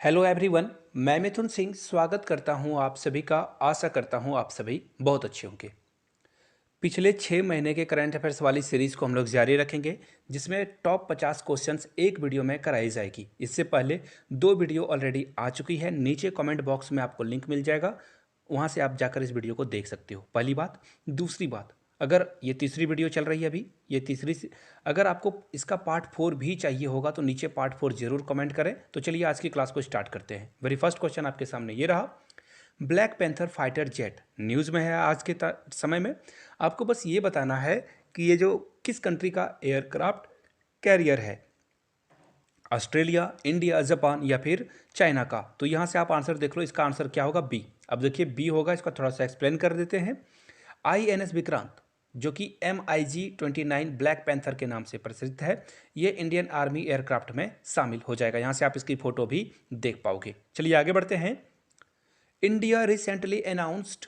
Hello everyone. मैं मिथुन सिंह स्वागत करता हूं आप सभी का। आशा करता हूं आप सभी बहुत अच्छे होंगे। पिछले 6 महीने के करंट अफेयर्स वाली सीरीज को हम लोग जारी रखेंगे, जिसमें टॉप 50 क्वेश्चंस एक वीडियो में कराई जाएगी। इससे पहले 2 वीडियो ऑलरेडी आ चुकी है। नीचे कमेंट बॉक्स में आपको लिंक मिल जाएगा, वहां से आप जाकर इस वीडियो को देख सकते हो। पहली बात। दूसरी बात, अगर ये तीसरी वीडियो चल रही है अभी, ये अगर आपको इसका पार्ट 4 भी चाहिए होगा तो नीचे पार्ट 4 जरूर कमेंट करें। तो चलिए आज की क्लास को स्टार्ट करते हैं। वेरी फर्स्ट क्वेश्चन आपके सामने ये रहा। Black panther fighter jet news में है आज के समय में। आपको बस ये बताना है कि ये जो किस कंट्री का एयरक्राफ्ट कैरियर है, ऑस्ट्रेलिया, इंडिया, जापान या फिर चाइना का। तो यहाँ से आप आंसर देख लो, इसका आंसर क्या होगा? बी। अब देखिए बी होगा, इसका थोड़ा सा एक्सप्लेन कर देते हैं। INS विक्रांत, जो कि MiG-29 ब्लैक पैंथर के नाम से प्रसिद्ध है, ये इंडियन आर्मी एयरक्राफ्ट में शामिल हो जाएगा। यहाँ से आप इसकी फोटो भी देख पाओगे। चलिए आगे बढ़ते हैं। India recently announced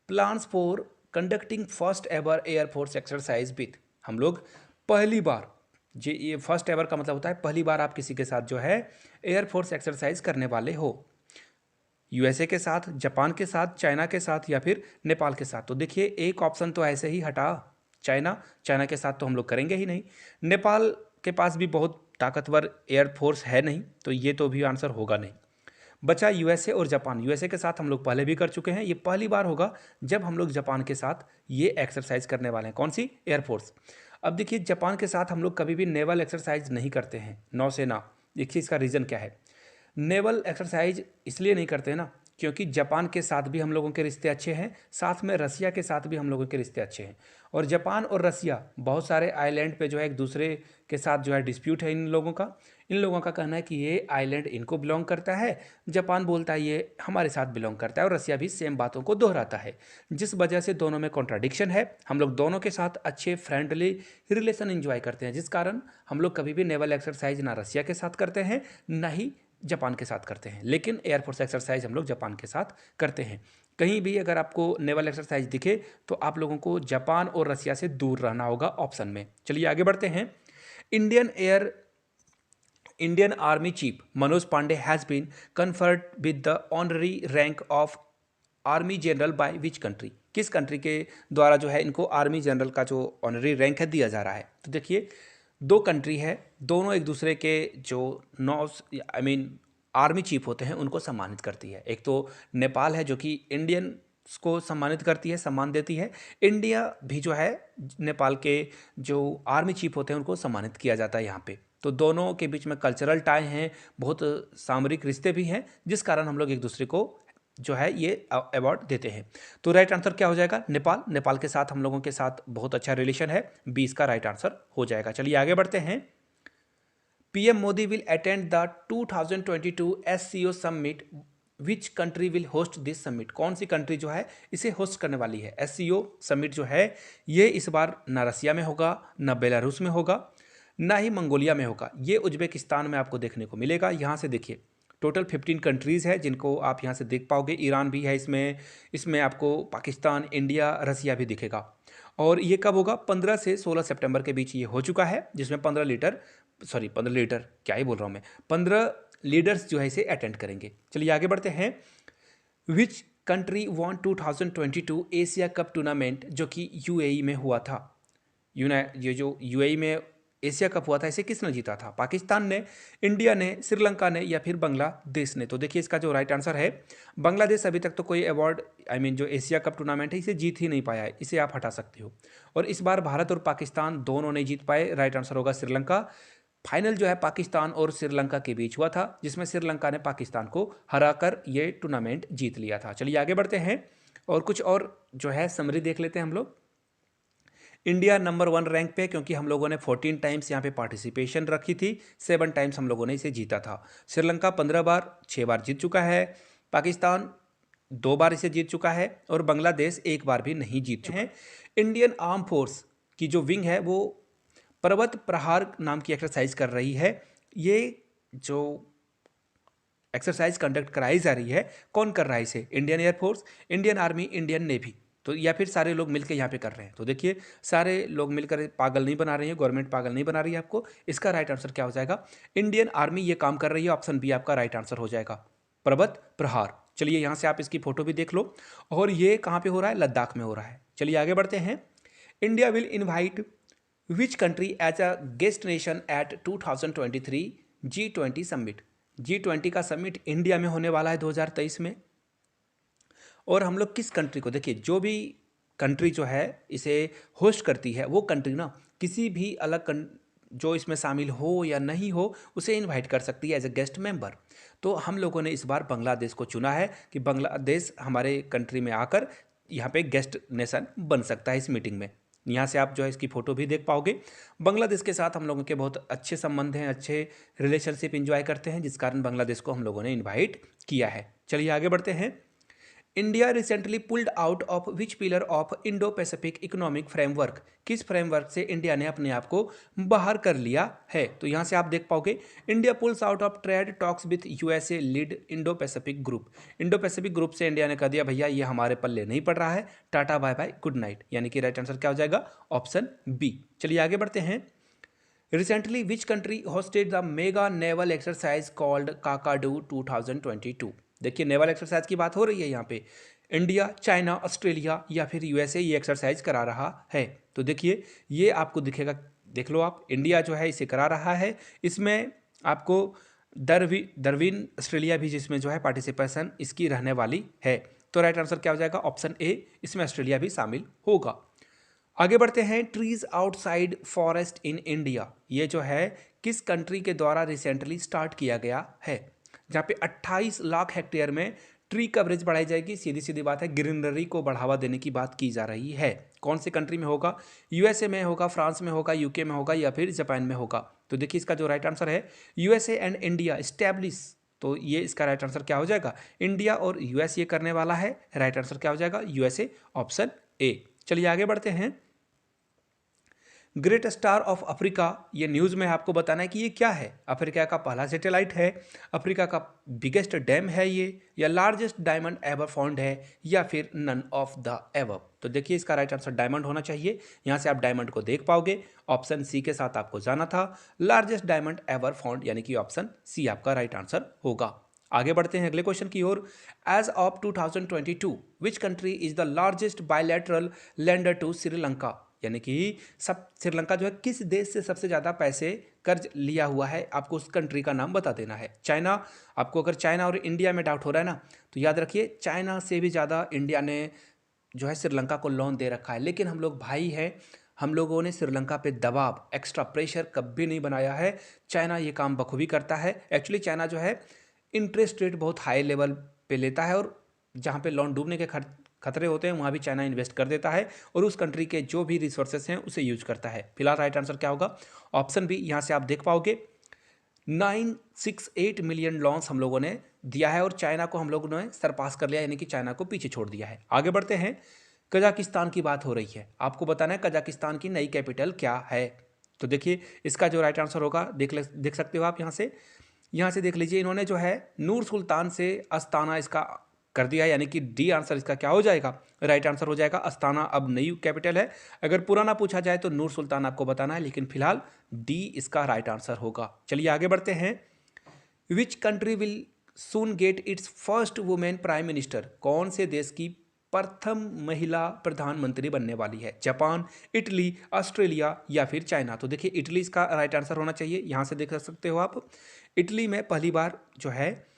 plans for conducting first ever air force exercise with. हम लोग पहली बार, ये फर्स्ट एवर का मतलब होता है पहली बार आप किसी के साथ जो है एयरफोर्स एक्सरसाइज करने वाले हो। USA के साथ, जापान के साथ, चाइना के साथ या फिर नेपाल के साथ। तो देखिए एक ऑप्शन तो ऐसे ही हटा, चाइना के साथ तो हम लोग करेंगे ही नहीं। नेपाल के पास भी बहुत ताकतवर एयरफोर्स है नहीं, तो ये तो भी आंसर होगा नहीं। बचा USA और जापान। USA के साथ हम लोग पहले भी कर चुके हैं, ये पहली बार होगा जब हम लोग जापान के साथ ये एक्सरसाइज करने वाले हैं। कौन सी? एयरफोर्स। अब देखिए जापान के साथ हम लोग कभी भी नेवल एक्सरसाइज नहीं करते हैं, नौसेना। देखिए इसका रीज़न क्या है। नेवल एक्सरसाइज इसलिए नहीं करते ना, क्योंकि जापान के साथ भी हम लोगों के रिश्ते अच्छे हैं, साथ में रसिया के साथ भी हम लोगों के रिश्ते अच्छे हैं। और जापान और रसिया बहुत सारे आइलैंड पे जो है एक दूसरे के साथ जो है डिस्प्यूट है इन लोगों का कहना है कि ये आइलैंड इनको बिलोंग करता है, जापान बोलता है ये हमारे साथ बिलोंग करता है, और रसिया भी सेम बातों को दोहराता है, जिस वजह से दोनों में कॉन्ट्राडिक्शन है। हम लोग दोनों के साथ अच्छे फ्रेंडली रिलेशन एंजॉय करते हैं, जिस कारण हम लोग कभी भी नेवल एक्सरसाइज ना रसिया के साथ करते हैं ना ही जापान के साथ करते हैं। लेकिन एयरफोर्स एक्सरसाइज हम लोग जापान के साथ करते हैं। कहीं भी अगर आपको नेवल एक्सरसाइज दिखे तो आप लोगों को जापान और रसिया से दूर रहना होगा ऑप्शन में। चलिए आगे बढ़ते हैं। Indian army chief Manoj Pande has been conferred with the honorary rank of army general by which country. किस कंट्री के द्वारा जो है इनको आर्मी जनरल का जो ऑनररी रैंक है दिया जा रहा है? तो देखिए दो कंट्री है, दोनों एक दूसरे के जो आर्मी चीफ होते हैं उनको सम्मानित करती है। एक तो नेपाल है जो कि इंडियन को सम्मानित करती है, सम्मान देती है। इंडिया भी जो है नेपाल के जो आर्मी चीफ होते हैं उनको सम्मानित किया जाता है यहाँ पे। तो दोनों के बीच में कल्चरल टाई हैं, बहुत सामरिक रिश्ते भी हैं, जिस कारण हम लोग एक दूसरे को जो है ये अवार्ड देते हैं। तो राइट आंसर क्या हो जाएगा? नेपाल के साथ हम लोगों के साथ बहुत अच्छा रिलेशन है, 20 का राइट आंसर हो जाएगा। चलिए आगे बढ़ते हैं। PM Modi will attend the 2022 SCO summit, which country will host this summit. कौन सी कंट्री जो है इसे होस्ट करने वाली है? SCO समिट जो है ये इस बार ना रसिया में होगा, ना बेलारूस में होगा, ना ही मंगोलिया में होगा, ये उज्बेकिस्तान में आपको देखने को मिलेगा। यहाँ से देखिए टोटल 15 कंट्रीज़ है जिनको आप यहाँ से देख पाओगे। ईरान भी है इसमें, इसमें आपको पाकिस्तान, इंडिया, रसिया भी दिखेगा। और ये कब होगा? 15 से 16 सितंबर के बीच ये हो चुका है, जिसमें 15 लीटर क्या ही बोल रहा हूँ मैं, 15 लीडर्स जो है इसे अटेंड करेंगे। चलिए आगे बढ़ते हैं। Which country won 2022 Asia cup tournament, जो कि UAE में हुआ था। ये जो UAE में एशिया कप हुआ था इसे किसने जीता था? पाकिस्तान ने, इंडिया ने, श्रीलंका ने या फिर बांग्लादेश ने? तो देखिए इसका जो राइट आंसर है, बांग्लादेश अभी तक तो कोई अवार्ड जो एशिया कप टूर्नामेंट है इसे जीत ही नहीं पाया है, इसे आप हटा सकते हो। और इस बार भारत और पाकिस्तान दोनों नहीं जीत पाए, राइट आंसर होगा श्रीलंका। फाइनल जो है पाकिस्तान और श्रीलंका के बीच हुआ था, जिसमें श्रीलंका ने पाकिस्तान को हराकर ये टूर्नामेंट जीत लिया था। चलिए आगे बढ़ते हैं और कुछ और जो है समरी देख लेते हैं हम लोग। इंडिया नंबर 1 रैंक पे, क्योंकि हम लोगों ने 14 टाइम्स यहाँ पे पार्टिसिपेशन रखी थी, 7 टाइम्स हम लोगों ने इसे जीता था। श्रीलंका 15 बार, 6 बार जीत चुका है। पाकिस्तान 2 बार इसे जीत चुका है और बांग्लादेश 1 बार भी नहीं जीत चुका है। इंडियन आर्म फोर्स की जो विंग है वो पर्वत प्रहार नाम की एक्सरसाइज कर रही है। ये जो एक्सरसाइज कंडक्ट कराई जा रही है, कौन कर रहा है इसे? Indian air force, Indian army, Indian navy. तो या फिर सारे लोग मिलकर यहाँ पे कर रहे हैं? तो देखिए सारे लोग मिलकर पागल नहीं बना रहे हैं, गवर्नमेंट पागल नहीं बना रही है आपको। इसका राइट आंसर क्या हो जाएगा? इंडियन आर्मी ये काम कर रही है, ऑप्शन बी आपका राइट आंसर हो जाएगा। पर्वत प्रहार। चलिए यहाँ से आप इसकी फोटो भी देख लो। और ये कहाँ पे हो रहा है? लद्दाख में हो रहा है। चलिए आगे बढ़ते हैं। India will invite which country as a guest nation at 2023 G20 summit. G20 का समिट इंडिया में होने वाला है 2023 में। और हम लोग किस कंट्री को, देखिए जो भी कंट्री जो है इसे होस्ट करती है, वो कंट्री ना किसी भी जो इसमें शामिल हो या नहीं हो उसे इनवाइट कर सकती है एज ए गेस्ट मेंबर। तो हम लोगों ने इस बार बांग्लादेश को चुना है कि बांग्लादेश हमारे कंट्री में आकर यहाँ पे गेस्ट नेशन बन सकता है इस मीटिंग में। यहाँ से आप जो है इसकी फ़ोटो भी देख पाओगे। बांग्लादेश के साथ हम लोगों के बहुत अच्छे संबंध हैं, अच्छे रिलेशनशिप इंजॉय करते हैं, जिस कारण बांग्लादेश को हम लोगों ने इन्वाइट किया है। चलिए आगे बढ़ते हैं। India recently pulled out of which pillar of Indo Pacific economic framework. किस फ्रेमवर्क से इंडिया ने अपने आप को बाहर कर लिया है? तो यहाँ से आप देख पाओगे, India pools out of trade talks with USA lead Indo Pacific group. Indo Pacific group से इंडिया ने कह दिया भैया ये हमारे पल्ले नहीं पड़ रहा है, tata bye bye good night. यानी कि राइट आंसर क्या हो जाएगा? Option B. चलिए आगे बढ़ते हैं। Recently which country hosted the mega naval exercise called Kakadu 2022। देखिए नेवल एक्सरसाइज की बात हो रही है यहाँ पे। इंडिया, चाइना, ऑस्ट्रेलिया या फिर यूएसए ये एक्सरसाइज करा रहा है। तो देखिए ये आपको दिखेगा, देख लो आप, इंडिया जो है इसे करा रहा है। इसमें आपको दरविन ऑस्ट्रेलिया भी जिसमें जो है पार्टिसिपेशन इसकी रहने वाली है। तो राइट आंसर क्या हो जाएगा? ऑप्शन ए, इसमें ऑस्ट्रेलिया भी शामिल होगा। आगे बढ़ते हैं। Trees outside forest in India, ये जो है किस कंट्री के द्वारा रिसेंटली स्टार्ट किया गया है? जहाँ पे 28 लाख हेक्टेयर में ट्री कवरेज बढ़ाई जाएगी। सीधी सीधी बात है, ग्रीनरी को बढ़ावा देने की बात की जा रही है। कौन से कंट्री में होगा? यूएसए में होगा, फ्रांस में होगा, यूके में होगा या फिर जापान में होगा? तो देखिए इसका जो राइट आंसर है यूएसए एंड इंडिया स्टैब्लिश। तो ये इसका राइट आंसर क्या हो जाएगा? इंडिया और यूएस ये करने वाला है। राइट आंसर क्या हो जाएगा? USA, option A. चलिए आगे बढ़ते हैं। ग्रेट स्टार ऑफ अफ्रीका, ये न्यूज़ में आपको बताना है कि ये क्या है। अफ्रीका का पहला सैटेलाइट है, अफ्रीका का बिगेस्ट डैम है ये, या लार्जेस्ट डायमंड एवर फाउंड है, या फिर नन ऑफ द एवर। तो देखिए इसका राइट आंसर डायमंड होना चाहिए। यहाँ से आप डायमंड को देख पाओगे। ऑप्शन सी के साथ आपको जाना था, लार्जेस्ट डायमंड एवर फाउंड, यानी कि ऑप्शन सी आपका राइट आंसर होगा। आगे बढ़ते हैं अगले क्वेश्चन की ओर। As of 2022 which country is the largest bilateral lender to Sri Lanka. यानी कि सब श्रीलंका जो है किस देश से सबसे ज़्यादा पैसे कर्ज लिया हुआ है, आपको उस कंट्री का नाम बता देना है। चाइना, आपको अगर चाइना और इंडिया में डाउट हो रहा है ना, तो याद रखिए चाइना से भी ज़्यादा इंडिया ने जो है श्रीलंका को लोन दे रखा है। लेकिन हम लोग भाई हैं, हम लोगों ने श्रीलंका पे दबाव, एक्स्ट्रा प्रेशर कभी नहीं बनाया है। चाइना ये काम बखूबी करता है। एक्चुअली चाइना जो है इंटरेस्ट रेट बहुत हाई लेवल पे लेता है, और जहाँ पे लोन डूबने के खतरे होते हैं वहाँ भी चाइना इन्वेस्ट कर देता है, और उस कंट्री के जो भी रिसोर्सेस हैं उसे यूज करता है। फिलहाल राइट आंसर क्या होगा? Option B. यहाँ से आप देख पाओगे 968 मिलियन लॉन्स हम लोगों ने दिया है, और चाइना को हम लोगों ने सरपास कर लिया, यानी कि चाइना को पीछे छोड़ दिया है। आगे बढ़ते हैं। कजाकिस्तान की बात हो रही है, आपको बताना है कजाकिस्तान की नई कैपिटल क्या है। तो देखिए इसका जो राइट आंसर होगा देख सकते हो आप यहाँ से देख लीजिए। इन्होंने जो है नूर सुल्तान से अस्ताना इसका कर दिया है, यानी कि डी आंसर इसका क्या हो जाएगा? राइट आंसर हो जाएगा अस्ताना अब नई कैपिटल है। अगर पुराना पूछा जाए तो नूर सुल्तान आपको बताना है, लेकिन फिलहाल डी इसका राइट आंसर होगा। चलिए आगे बढ़ते हैं। Which country will soon gate it's first women prime minister. कौन से देश की प्रथम महिला प्रधानमंत्री बनने वाली है? जापान, इटली, ऑस्ट्रेलिया या फिर चाइना? तो देखिए इटली इसका राइट आंसर होना चाहिए। यहाँ से देख सकते हो आप, इटली में पहली बार जो है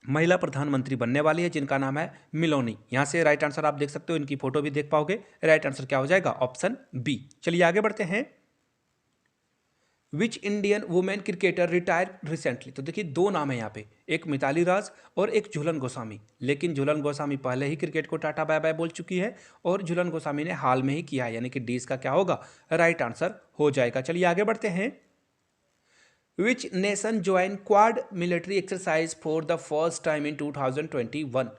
महिला प्रधानमंत्री बनने वाली है, जिनका नाम है मिलोनी। यहाँ से राइट आंसर आप देख सकते हो, इनकी फोटो भी देख पाओगे। राइट आंसर क्या हो जाएगा? Option B. चलिए आगे बढ़ते हैं। Which Indian women cricketer retire recently. तो देखिए दो नाम है यहाँ पे, एक मिताली राज और एक झूलन गोस्वामी। लेकिन झूलन गोस्वामी पहले ही क्रिकेट को टाटा बाय बाय बोल चुकी है, और झूलन गोस्वामी ने हाल में ही किया है, यानी कि डी इसका क्या होगा? राइट आंसर हो जाएगा। चलिए आगे बढ़ते हैं। Which nation joined Quad military exercise for the first time in 2021?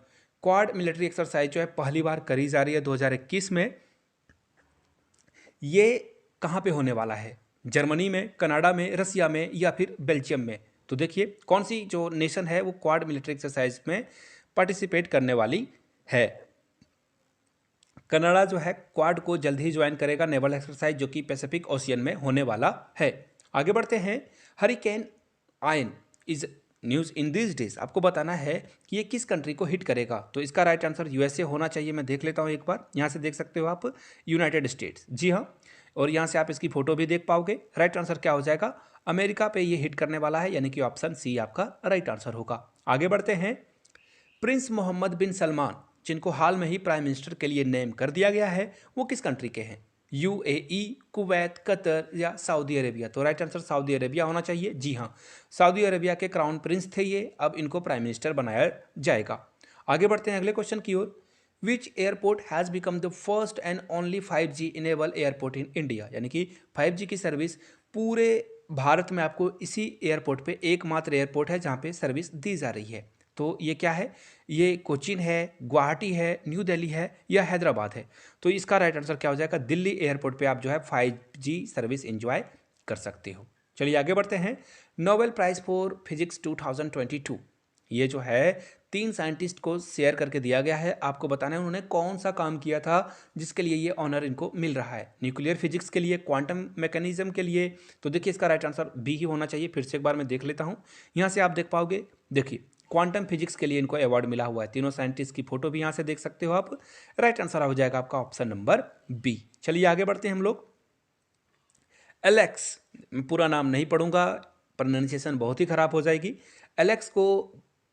Quad military exercise जो है पहली बार करी जा रही है 2021 में। ये कहाँ पे होने वाला है? जर्मनी में, कनाडा में, रसिया में या फिर बेल्जियम में? तो देखिए कौन सी जो नेशन है वो क्वाड मिलिट्री एक्सरसाइज में पार्टिसिपेट करने वाली है। कनाडा जो है क्वाड को जल्द ही ज्वाइन करेगा नेवल एक्सरसाइज जो कि पैसिफिक ओशियन में होने वाला है। आगे बढ़ते हैं। Hurricane ion is news in this days, आपको बताना है कि ये किस कंट्री को हिट करेगा। तो इसका राइट आंसर यूएसए होना चाहिए। मैं देख लेता हूँ एक बार, यहाँ से देख सकते हो आप यूनाइटेड स्टेट्स, जी हाँ, और यहाँ से आप इसकी फोटो भी देख पाओगे। राइट आंसर क्या हो जाएगा, अमेरिका पे ये हिट करने वाला है, यानी कि ऑप्शन सी आपका राइट आंसर होगा। आगे बढ़ते हैं। प्रिंस मोहम्मद बिन सलमान जिनको हाल में ही प्राइम मिनिस्टर के लिए नेम कर दिया गया है, वो किस कंट्री के हैं, यूएई, कुवैत, कतर या सऊदी अरेबिया। तो राइट आंसर सऊदी अरेबिया होना चाहिए। जी हाँ, सऊदी अरेबिया के क्राउन प्रिंस थे ये, अब इनको प्राइम मिनिस्टर बनाया जाएगा। आगे बढ़ते हैं अगले क्वेश्चन की ओर। Which airport has become the first and only 5G enable airport in India, यानी कि 5G की सर्विस पूरे भारत में आपको इसी एयरपोर्ट पे एकमात्र एयरपोर्ट है जहाँ पे सर्विस दी जा रही है। तो ये क्या है, ये कोचीन है, गुवाहाटी है, न्यू दिल्ली है या हैदराबाद है। तो इसका राइट आंसर क्या हो जाएगा, दिल्ली एयरपोर्ट पे आप जो है 5G सर्विस एंजॉय कर सकते हो। चलिए आगे बढ़ते हैं। नोबेल प्राइज फॉर फिजिक्स 2022 ये जो है 3 साइंटिस्ट को शेयर करके दिया गया है। आपको बताना है उन्होंने कौन सा काम किया था जिसके लिए ये ऑनर इनको मिल रहा है। न्यूक्लियर फिजिक्स के लिए, क्वांटम मैकेनिज्म के लिए। तो देखिए इसका राइट आंसर बी ही होना चाहिए। फिर से एक बार मैं देख लेता हूँ, यहाँ से आप देख पाओगे। देखिए क्वांटम फिजिक्स के लिए इनको अवार्ड मिला हुआ है। तीनों साइंटिस्ट की फोटो भी यहाँ से देख सकते हो आप। राइट आंसर हो जाएगा आपका ऑप्शन नंबर बी। चलिए आगे बढ़ते हैं हम लोग। एलेक्स, मैं पूरा नाम नहीं पढ़ूंगा, प्रोनाउंसिएशन बहुत ही खराब हो जाएगी। एलेक्स को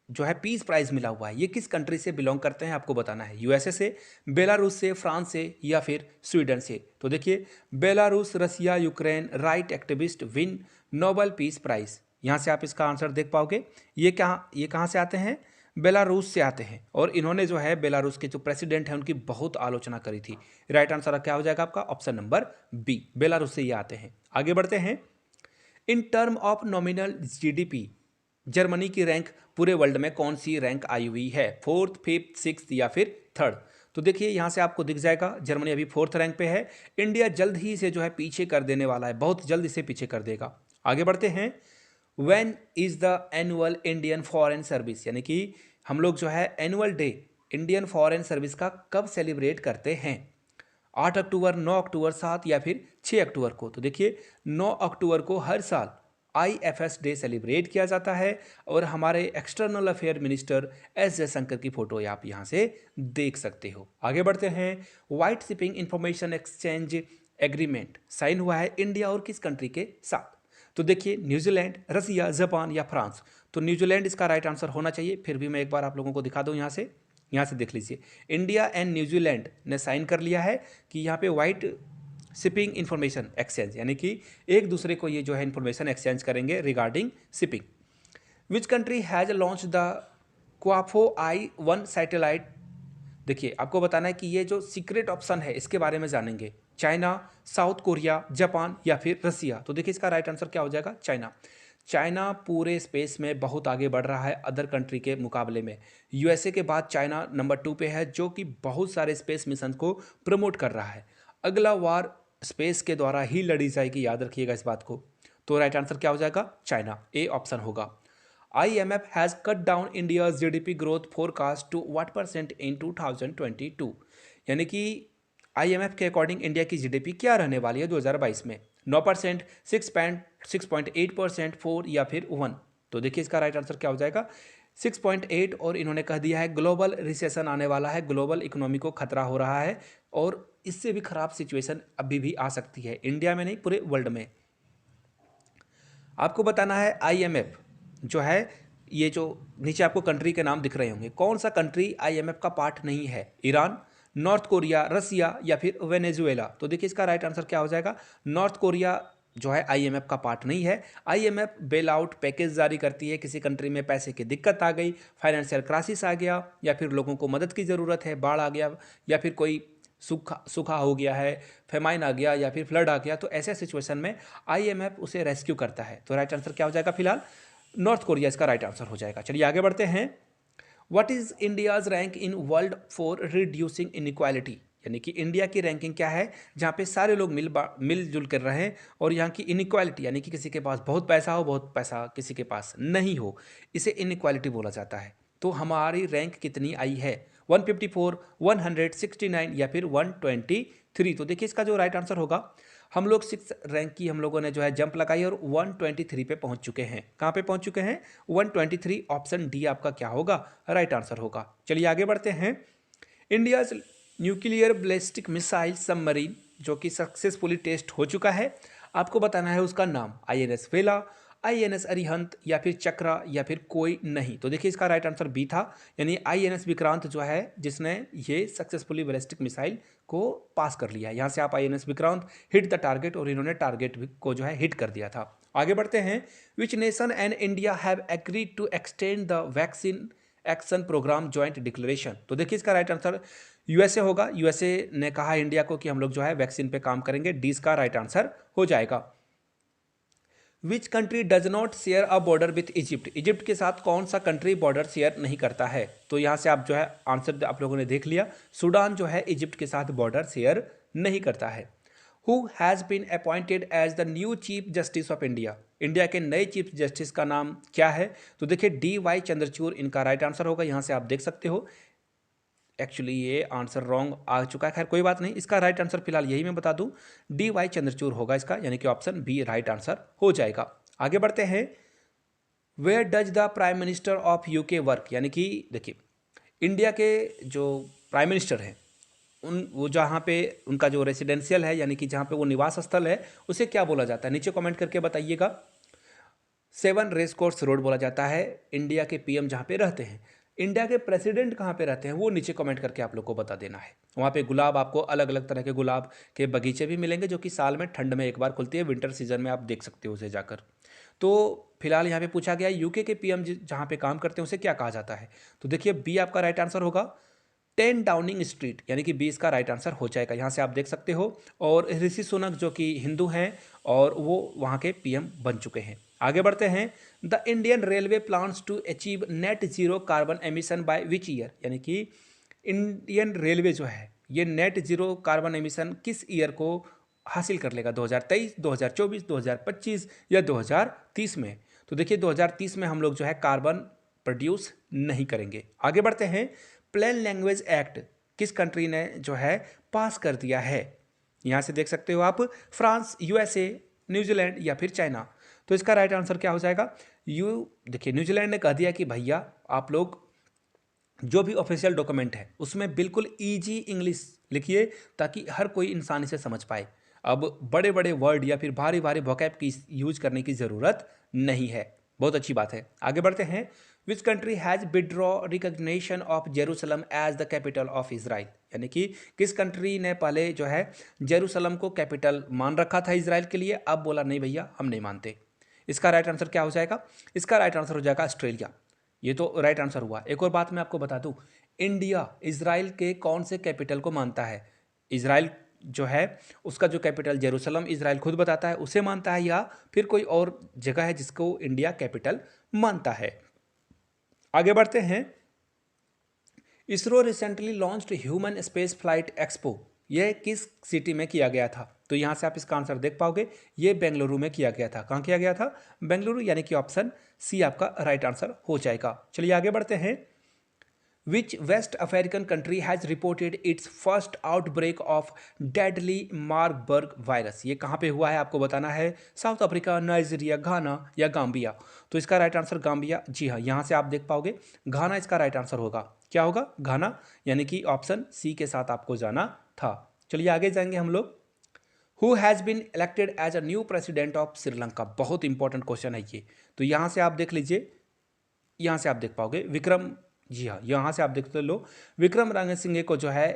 जो है पीस प्राइज मिला हुआ है, ये किस कंट्री से बिलोंग करते हैं आपको बताना है। यूएसए से, बेलारूस से, फ्रांस से या फिर स्वीडन से। तो देखिए Belarus, Russia, Ukraine right activist win Nobel peace prize. यहाँ से आप इसका आंसर देख पाओगे। ये कहाँ से आते हैं, बेलारूस से आते हैं। और इन्होंने जो है बेलारूस के जो प्रेसिडेंट हैं उनकी बहुत आलोचना करी थी। राइट आंसर क्या हो जाएगा आपका ऑप्शन नंबर बी, बेलारूस से ये आते हैं। आगे बढ़ते हैं। In term of nominal GDP Germany की रैंक पूरे वर्ल्ड में कौन सी रैंक आई हुई है, 4th, 5th, 6th या फिर 3rd। तो देखिए यहाँ से आपको दिख जाएगा जर्मनी अभी 4th रैंक पे है। इंडिया जल्द ही इसे जो है पीछे कर देने वाला है, बहुत जल्द इसे पीछे कर देगा। आगे बढ़ते हैं। When is the annual Indian foreign service, यानी कि हम लोग जो है annual day Indian foreign service का कब सेलिब्रेट करते हैं, 8 अक्टूबर, 9 अक्टूबर, 7 या फिर 6 अक्टूबर को। तो देखिए 9 अक्टूबर को हर साल IFS डे सेलिब्रेट किया जाता है। और हमारे external affair minister S Jaishankar की फोटो आप यहाँ से देख सकते हो। आगे बढ़ते हैं। White shipping information exchange agreement sign हुआ है इंडिया और किस कंट्री के साथ। तो देखिए न्यूजीलैंड, रसिया, जापान या फ्रांस। तो न्यूजीलैंड इसका राइट आंसर होना चाहिए। फिर भी मैं एक बार आप लोगों को दिखा दूँ यहाँ से देख लीजिए। इंडिया एंड न्यूजीलैंड ने साइन कर लिया है कि यहाँ पे व्हाइट शिपिंग इंफॉर्मेशन एक्सचेंज, यानी कि एक दूसरे को ये जो है इंफॉर्मेशन एक्सचेंज करेंगे regarding shipping. Which country has launch the क्वाफो I-1 सैटेलाइट। देखिए आपको बताना है कि ये जो सीक्रेट ऑप्शन है इसके बारे में जानेंगे। चाइना, साउथ कोरिया, जापान या फिर रसिया। तो देखिए इसका राइट आंसर क्या हो जाएगा, चाइना। चाइना पूरे स्पेस में बहुत आगे बढ़ रहा है अदर कंट्री के मुकाबले में। यूएसए के बाद चाइना नंबर 2 पे है, जो कि बहुत सारे स्पेस मिशन को प्रमोट कर रहा है। अगला वार स्पेस के द्वारा ही लड़ी जाएगी, याद रखिएगा इस बात को। तो राइट आंसर क्या हो जाएगा, चाइना, ए ऑप्शन होगा। IMF has cut down India's GDP growth forecast to what % in 2022, यानी कि IMF के अकॉर्डिंग इंडिया की GDP क्या रहने वाली है 2022 में, 9%, 6.8%, 4 या फिर 1। तो देखिए इसका राइट आंसर क्या हो जाएगा, 6.8। और इन्होंने कह दिया है ग्लोबल रिसेशन आने वाला है, ग्लोबल इकोनॉमी को खतरा हो रहा है और इससे भी खराब सिचुएशन अभी भी आ सकती है, इंडिया में नहीं पूरे वर्ल्ड में। आपको बताना है IMF जो है, ये जो नीचे आपको कंट्री के नाम दिख रहे होंगे, कौन सा कंट्री IMF का पार्ट नहीं है, ईरान, नॉर्थ कोरिया, रसिया या फिर वेनेजुएला। तो देखिए इसका राइट आंसर क्या हो जाएगा, नॉर्थ कोरिया जो है IMF का पार्ट नहीं है। IMF बेल आउट पैकेज जारी करती है, किसी कंट्री में पैसे की दिक्कत आ गई, फाइनेंशियल क्राइसिस आ गया या फिर लोगों को मदद की ज़रूरत है, बाढ़ आ गया या फिर कोई सूखा हो गया है, फेमाइन आ गया या फिर फ्लड आ गया, तो ऐसे सिचुएशन में IMF उसे रेस्क्यू करता है। तो राइट आंसर क्या हो जाएगा, फिलहाल नॉर्थ कोरिया इसका राइट आंसर हो जाएगा। चलिए आगे बढ़ते हैं। What is India's rank in world for reducing inequality, यानी कि इंडिया की रैंकिंग क्या है जहाँ पे सारे लोग मिलजुल कर रहे हैं और यहाँ की इनइक्वालिटी, यानी कि किसी के पास बहुत पैसा हो, बहुत पैसा किसी के पास नहीं हो, इसे इनइक्वालिटी बोला जाता है। तो हमारी रैंक कितनी आई है 154, 169 या फिर 123। तो देखिए इसका जो राइट आंसर होगा, हम लोग 6 रैंक की हम लोगों ने जो है जंप लगाई और 123 पे पहुंच चुके हैं। कहाँ पे पहुंच चुके हैं? 123। ऑप्शन डी आपका क्या होगा? राइट आंसर होगा। चलिए आगे बढ़ते हैं। India nuclear ballistic missile submarine जो कि सक्सेसफुली टेस्ट हो चुका है, आपको बताना है उसका नाम। आईएनएस वेला, आईएनएस अरिहंत या फिर चक्रा या फिर कोई नहीं। तो देखिए इसका राइट आंसर बी था, यानी आईएनएस विक्रांत जो है जिसने ये सक्सेसफुली बैलिस्टिक मिसाइल को पास कर लिया। यहाँ से आप INS Vikrant hit the target, और इन्होंने टारगेट को जो है हिट कर दिया था। आगे बढ़ते हैं। Which nation and India have agreed to extend the vaccine action programme joint declaration. तो देखिए इसका राइट आंसर यूएसए होगा। यूएसए ने कहा इंडिया को कि हम लोग जो है वैक्सीन पे काम करेंगे। डी इसका राइट आंसर हो जाएगा। Which country does not share a border with Egypt. Egypt के साथ कौन सा कंट्री बॉर्डर शेयर नहीं करता है? तो यहाँ से आप जो है आंसर आप लोगों ने देख लिया। सूडान जो है इजिप्ट के साथ बॉर्डर शेयर नहीं करता है। Who has been appointed as the new chief justice of India. India के नए चीफ जस्टिस का नाम क्या है? तो देखिए डी वाई चंद्रचूड़ इनका राइट आंसर होगा। यहाँ से आप देख सकते हो एक्चुअली ये आंसर रॉन्ग आ चुका है, खैर कोई बात नहीं। इसका राइट आंसर फिलहाल यही मैं बता दूं, डी वाई चंद्रचूड़ होगा इसका, यानी कि ऑप्शन बी राइट आंसर हो जाएगा। आगे बढ़ते हैं। Where does the prime minister of UK work. यानी कि देखिए इंडिया के जो प्राइम मिनिस्टर हैं वो जहाँ पे उनका जो रेसिडेंशियल है, यानी कि जहाँ पे वो निवास स्थल है, उसे क्या बोला जाता है? नीचे कमेंट करके बताइएगा। 7 रेस कोर्स रोड बोला जाता है इंडिया के पीएम जहाँ पे रहते हैं। इंडिया के प्रेसिडेंट कहाँ पे रहते हैं वो नीचे कमेंट करके आप लोग को बता देना है। वहाँ पे गुलाब, आपको अलग अलग तरह के गुलाब के बगीचे भी मिलेंगे जो कि साल में ठंड में एक बार खुलती है, विंटर सीजन में आप देख सकते हो उसे जाकर। तो फिलहाल यहाँ पे पूछा गया यूके के पीएम जहाँ पे काम करते हैं उसे क्या कहा जाता है? तो देखिए बी आपका राइट आंसर होगा, 10 डाउनिंग स्ट्रीट, यानी कि 20 का राइट आंसर हो जाएगा। यहाँ से आप देख सकते हो। और ऋषि सुनक जो कि हिंदू हैं और वो वहाँ के पीएम बन चुके हैं। आगे बढ़ते हैं। The Indian railway plans to achieve net zero carbon emission by which year. यानी कि इंडियन रेलवे जो है ये नेट जीरो कार्बन एमिशन किस ईयर को हासिल कर लेगा? 2023, 2024, 2025 या 2030 में? तो देखिए 2030 में हम लोग जो है कार्बन प्रोड्यूस नहीं करेंगे। आगे बढ़ते हैं। प्लेन लैंग्वेज एक्ट किस कंट्री ने जो है पास कर दिया है? यहाँ से देख सकते हो आप, फ्रांस, यूएसए, न्यूजीलैंड या फिर चाइना। तो इसका राइट आंसर क्या हो जाएगा? देखिए न्यूजीलैंड ने कह दिया कि भैया आप लोग जो भी ऑफिशियल डॉक्यूमेंट है उसमें बिल्कुल ईजी इंग्लिश लिखिए ताकि हर कोई इंसान इसे समझ पाए। अब बड़े बड़े वर्ड या फिर भारी भारी वोकैब की यूज करने की ज़रूरत नहीं है। बहुत अच्छी बात है। आगे बढ़ते हैं। Which country has withdraw recognition of Jerusalem as the capital of Israel. यानी कि किस कंट्री ने पहले जो है जेरूसलम को कैपिटल मान रखा था इसराइल के लिए, अब बोला नहीं भैया हम नहीं मानते। इसका राइट आंसर क्या हो जाएगा? इसका राइट आंसर हो जाएगा ऑस्ट्रेलिया। ये तो राइट आंसर हुआ। एक और बात मैं आपको बता दूं, इंडिया इसराइल के कौन से कैपिटल को मानता है? इसराइल जो है उसका जो कैपिटल जेरूसलम इसराइल खुद बताता है उसे मानता है, या फिर कोई और जगह है जिसको इंडिया कैपिटल मानता है? आगे बढ़ते हैं। ISRO recently launched human space flight expo, यह किस सिटी में किया गया था? तो यहाँ से आप इसका आंसर देख पाओगे, ये बेंगलुरु में किया गया था। कहाँ किया गया था? बेंगलुरु, यानी कि ऑप्शन सी आपका राइट आंसर हो जाएगा। चलिए आगे बढ़ते हैं। Which West African country has reported its first outbreak of deadly Marburg virus. ये कहाँ पे हुआ है आपको बताना है। साउथ अफ्रीका, नाइजीरिया, घाना या गाम्बिया। तो इसका राइट आंसर गाम्बिया। जी हाँ, यहाँ से आप देख पाओगे घाना इसका राइट आंसर होगा। क्या होगा? घाना, यानी कि ऑप्शन सी के साथ आपको जाना था। चलिए आगे जाएंगे हम लोग। Who has been elected as a new president of Sri Lanka. बहुत इंपॉर्टेंट क्वेश्चन है ये। तो यहाँ से आप देख लीजिए, यहाँ से आप देख पाओगे विक्रम, जी हाँ यहाँ से आप देखते लो विक्रम रंगसिंघे को जो है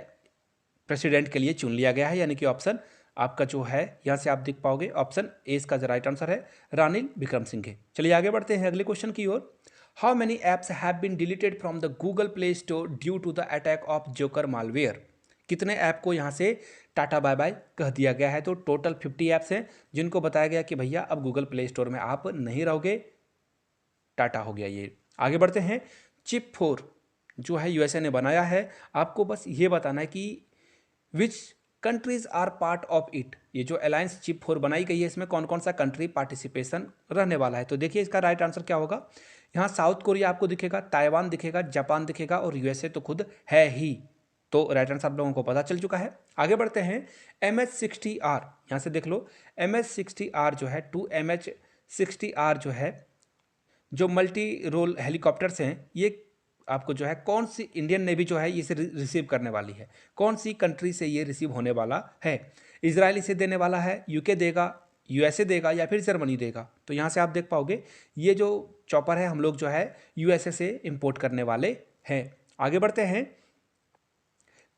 प्रेसिडेंट के लिए चुन लिया गया है, यानी कि ऑप्शन आपका जो है यहाँ से आप देख पाओगे ऑप्शन ए इसका जो राइट आंसर है, रानिल विक्रमसिंघे। चलिए आगे बढ़ते हैं अगले क्वेश्चन की ओर। How many apps have been deleted from the Google Play Store due to the attack of joker malware. कितने ऐप को यहाँ से टाटा बाय बाय कह दिया गया है? तो टोटल 50 ऐप्स हैं जिनको बताया गया कि भैया अब गूगल प्ले स्टोर में आप नहीं रहोगे, टाटा हो गया ये। आगे बढ़ते हैं। चिप 4 जो है यूएसए ने बनाया है, आपको बस ये बताना है कि which countries are part of it. ये जो अलायंस चिप 4 बनाई गई है इसमें कौन कौन सा कंट्री पार्टिसिपेशन रहने वाला है? तो देखिए इसका राइट आंसर क्या होगा। यहाँ साउथ कोरिया आपको दिखेगा, ताइवान दिखेगा, जापान दिखेगा और यूएसए तो खुद है ही। तो राइट आंसर आप लोगों को पता चल चुका है। आगे बढ़ते हैं। MH-60R, यहाँ से देख लो, MH-60R जो है 2MH-60R जो है, जो मल्टी रोल हेलीकॉप्टर्स हैं, ये आपको जो है कौन सी इंडियन नेवी जो है इसे रिसीव करने वाली है, कौन सी कंट्री से ये रिसीव होने वाला है। इजराइल इसे देने वाला है, यूके देगा, यूएसए देगा या फिर जर्मनी देगा। तो यहाँ से आप देख पाओगे ये जो चॉपर है हम लोग जो है यूएसए से इंपोर्ट करने वाले हैं। आगे बढ़ते हैं।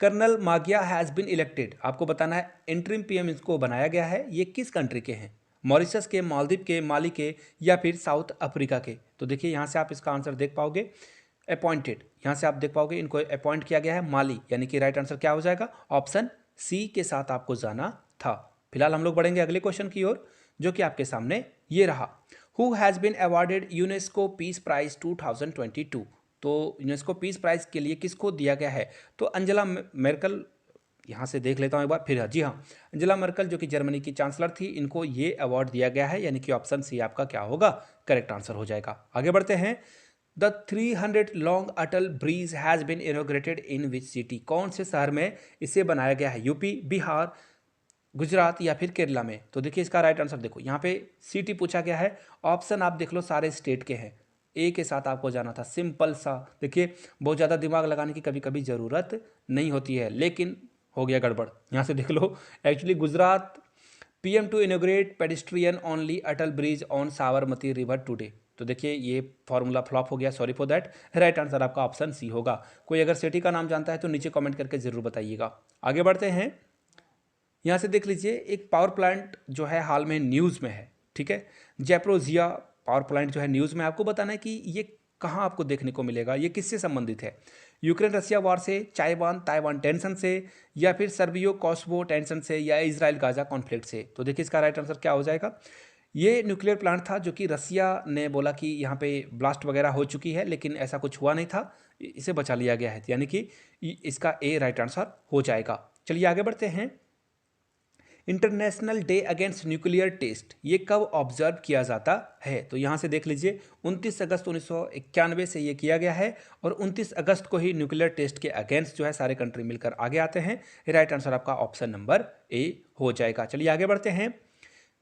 कर्नल मागिया हैज़ बिन इलेक्टेड, आपको बताना है इंटरिम पीएम इसको बनाया गया है। ये किस कंट्री के हैं, मॉरिशस के, मालदीव के, माली के या फिर साउथ अफ्रीका के। तो देखिए यहाँ से आप इसका आंसर देख पाओगे, अपॉइंटेड, यहाँ से आप देख पाओगे इनको अपॉइंट किया गया है माली, यानी कि राइट आंसर क्या हो जाएगा, ऑप्शन सी के साथ आपको जाना था। फिलहाल हम लोग बढ़ेंगे अगले क्वेश्चन की ओर, जो कि आपके सामने ये रहा। Who has been awarded UNESCO peace prize 2022। तो यूनेस्को पीस प्राइज के लिए किसको दिया गया है, तो अंजेला मेर्कल, यहाँ से देख लेता हूँ एक बार फिर, जी हाँ, अंजेला मर्कल जो कि जर्मनी की चांसलर थी, इनको ये अवार्ड दिया गया है, यानी कि ऑप्शन सी आपका क्या होगा, करेक्ट आंसर हो जाएगा। आगे बढ़ते हैं। The 300 long Atal bridge has been inaugurated in which city, कौन से शहर में इसे बनाया गया है, यूपी, बिहार, गुजरात या फिर केरला में। तो देखिए इसका राइट आंसर देखो, यहाँ पे सिटी पूछा गया है, ऑप्शन आप देख लो सारे स्टेट के हैं, ए के साथ आपको जाना था, सिंपल सा। देखिए बहुत ज़्यादा दिमाग लगाने की कभी कभी ज़रूरत नहीं होती है, लेकिन हो गया गड़बड़। यहाँ से देख लो, actually Gujarat, PM to inaugurate pedestrian only Atal bridge on Sabarmati river today. तो देखिए ये फॉर्मूला फ्लॉप हो गया, sorry for that. Right answer आपका ऑप्शन सी होगा। कोई अगर सिटी का नाम जानता है तो नीचे कमेंट करके ज़रूर बताइएगा। आगे बढ़ते हैं। यहाँ से देख लीजिए, एक पावर प्लांट जो है हाल में न्यूज़ में है, ठीक है, जैप्रोजिया पावर प्लांट जो है न्यूज़ में। आपको बताना है कि ये कहाँ आपको देखने को मिलेगा, ये किससे संबंधित है, यूक्रेन रसिया वार से, ताइवान टेंशन से या फिर सर्बियो कॉस्वो टेंशन से या इजराइल गाजा कॉन्फ्लिक्ट से। तो देखिए इसका राइट आंसर क्या हो जाएगा। ये न्यूक्लियर प्लांट था जो कि रसिया ने बोला कि यहाँ पे ब्लास्ट वगैरह हो चुकी है, लेकिन ऐसा कुछ हुआ नहीं था, इसे बचा लिया गया है, यानी कि इसका ए राइट आंसर हो जाएगा। चलिए आगे बढ़ते हैं। International day against nuclear test, ये कब ऑब्जर्व किया जाता है, तो यहाँ से देख लीजिए 29 अगस्त 1991 से ये किया गया है, और 29 अगस्त को ही न्यूक्लियर टेस्ट के अगेंस्ट जो है सारे कंट्री मिलकर आगे आते हैं। राइट आंसर आपका ऑप्शन नंबर ए हो जाएगा। चलिए आगे बढ़ते हैं।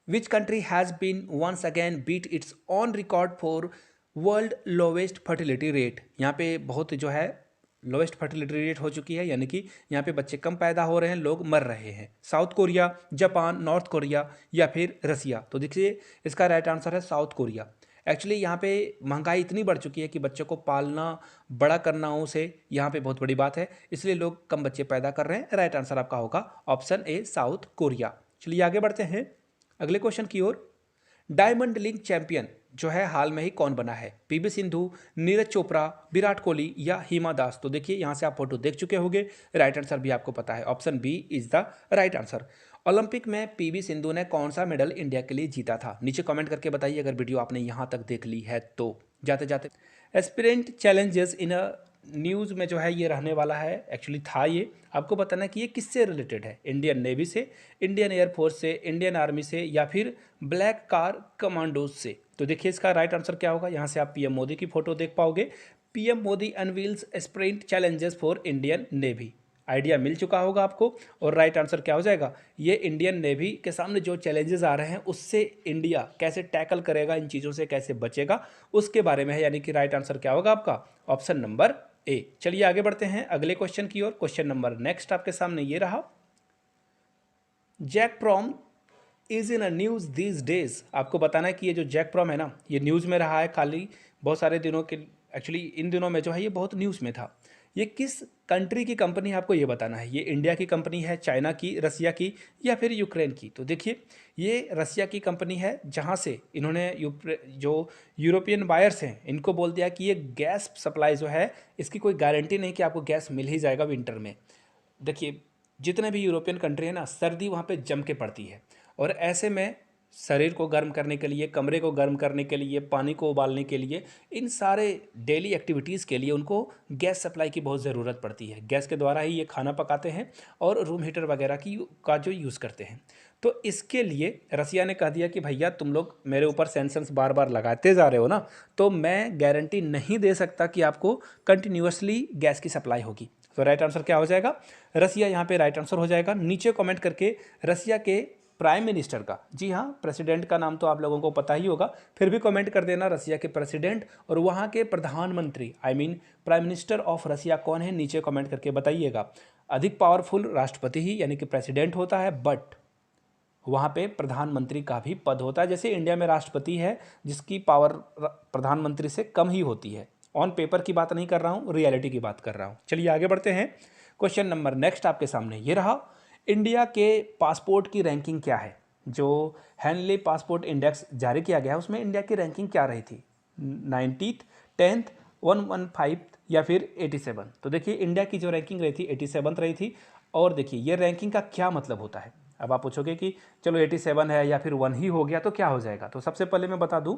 Which country has been once again beat its own record for world lowest fertility rate, यहाँ पे बहुत जो है लोवेस्ट फर्टिलिटी रेट हो चुकी है, यानी कि यहाँ पे बच्चे कम पैदा हो रहे हैं, लोग मर रहे हैं। South Korea, Japan, north Korea या फिर रसिया। तो देखिए इसका राइट आंसर है साउथ कोरिया। एक्चुअली यहाँ पे महंगाई इतनी बढ़ चुकी है कि बच्चों को पालना, बड़ा करना उसे यहाँ पे बहुत बड़ी बात है, इसलिए लोग कम बच्चे पैदा कर रहे हैं। राइट आंसर आपका होगा ऑप्शन ए साउथ कोरिया। चलिए आगे बढ़ते हैं अगले क्वेश्चन की ओर। डायमंड लीग चैंपियन जो है हाल में ही कौन बना है, पीवी सिंधु, नीरज चोपड़ा, विराट कोहली या हिमा दास। तो देखिए यहाँ से आप फोटो देख चुके होंगे, राइट आंसर भी आपको पता है, option B is the right answer. Olympic में पीवी सिंधु ने कौन सा मेडल इंडिया के लिए जीता था, नीचे कमेंट करके बताइए अगर वीडियो आपने यहाँ तक देख ली है तो। जाते जाते aspirant challenges in a news में जो है ये रहने वाला है, एक्चुअली था ये, आपको बताना है कि ये किससे रिलेटेड है, इंडियन नेवी से, इंडियन एयरफोर्स से, इंडियन आर्मी से या फिर ब्लैक कार कमांडोज से। तो देखिए इसका राइट आंसर क्या होगा। यहाँ से आप पीएम मोदी की फोटो देख पाओगे, PM Modi unveils sprint challenges for Indian Navy. Idea मिल चुका होगा आपको, और राइट आंसर क्या हो जाएगा, ये इंडियन नेवी के सामने जो चैलेंजेस आ रहे हैं उससे इंडिया कैसे टैकल करेगा, इन चीज़ों से कैसे बचेगा, उसके बारे में है, यानी कि राइट आंसर क्या होगा आपका ऑप्शन नंबर ए। चलिए आगे बढ़ते हैं अगले क्वेश्चन की ओर। क्वेश्चन नंबर नेक्स्ट आपके सामने ये रहा। Jack Prom is in a news these days, आपको बताना है कि ये जो जैक प्रॉम है ना, ये न्यूज़ में रहा है खाली बहुत सारे दिनों के, एक्चुअली इन दिनों में जो है ये बहुत न्यूज़ में था। ये किस कंट्री की कंपनी है आपको ये बताना है, ये इंडिया की कंपनी है, चाइना की, रसिया की या फिर यूक्रेन की। तो देखिए ये रसिया की कंपनी है, जहाँ से इन्होंने जो यूरोपियन बायर्स हैं इनको बोल दिया कि ये गैस सप्लाई जो है इसकी कोई गारंटी नहीं कि आपको गैस मिल ही जाएगा विंटर में। देखिए जितने भी यूरोपियन कंट्री है ना, सर्दी वहाँ पे जम के पड़ती है, और ऐसे में शरीर को गर्म करने के लिए, कमरे को गर्म करने के लिए, पानी को उबालने के लिए, इन सारे डेली एक्टिविटीज़ के लिए उनको गैस सप्लाई की बहुत ज़रूरत पड़ती है। गैस के द्वारा ही ये खाना पकाते हैं और रूम हीटर वगैरह का जो यूज़ करते हैं। तो इसके लिए रसिया ने कह दिया कि भैया तुम लोग मेरे ऊपर सैंक्शंस बार बार लगाते जा रहे हो ना, तो मैं गारंटी नहीं दे सकता कि आपको कंटिन्यूसली गैस की सप्लाई होगी। तो राइट आंसर क्या हो जाएगा? रसिया यहाँ पे राइट आंसर हो जाएगा। नीचे कमेंट करके रसिया के प्राइम मिनिस्टर का, जी हाँ प्रेसिडेंट का नाम तो आप लोगों को पता ही होगा, फिर भी कमेंट कर देना रसिया के प्रेसिडेंट और वहाँ के प्रधानमंत्री प्राइम मिनिस्टर ऑफ रसिया कौन है, नीचे कमेंट करके बताइएगा। अधिक पावरफुल राष्ट्रपति ही यानी कि प्रेसिडेंट होता है, बट वहाँ पे प्रधानमंत्री का भी पद होता है। जैसे इंडिया में राष्ट्रपति है जिसकी पावर प्रधानमंत्री से कम ही होती है। ऑन पेपर की बात नहीं कर रहा हूँ, रियलिटी की बात कर रहा हूँ। चलिए आगे बढ़ते हैं। क्वेश्चन नंबर नेक्स्ट आपके सामने ये रहा, इंडिया के पासपोर्ट की रैंकिंग क्या है? जो हेनली पासपोर्ट इंडेक्स जारी किया गया है उसमें इंडिया की रैंकिंग क्या रही थी? 90th, 10th, 115 या फिर 87? तो देखिए इंडिया की जो रैंकिंग रही थी 87 रही थी। और देखिए ये रैंकिंग का क्या मतलब होता है? अब आप पूछोगे कि चलो 87 है या फिर 1 ही हो गया तो क्या हो जाएगा? तो सबसे पहले मैं बता दूं,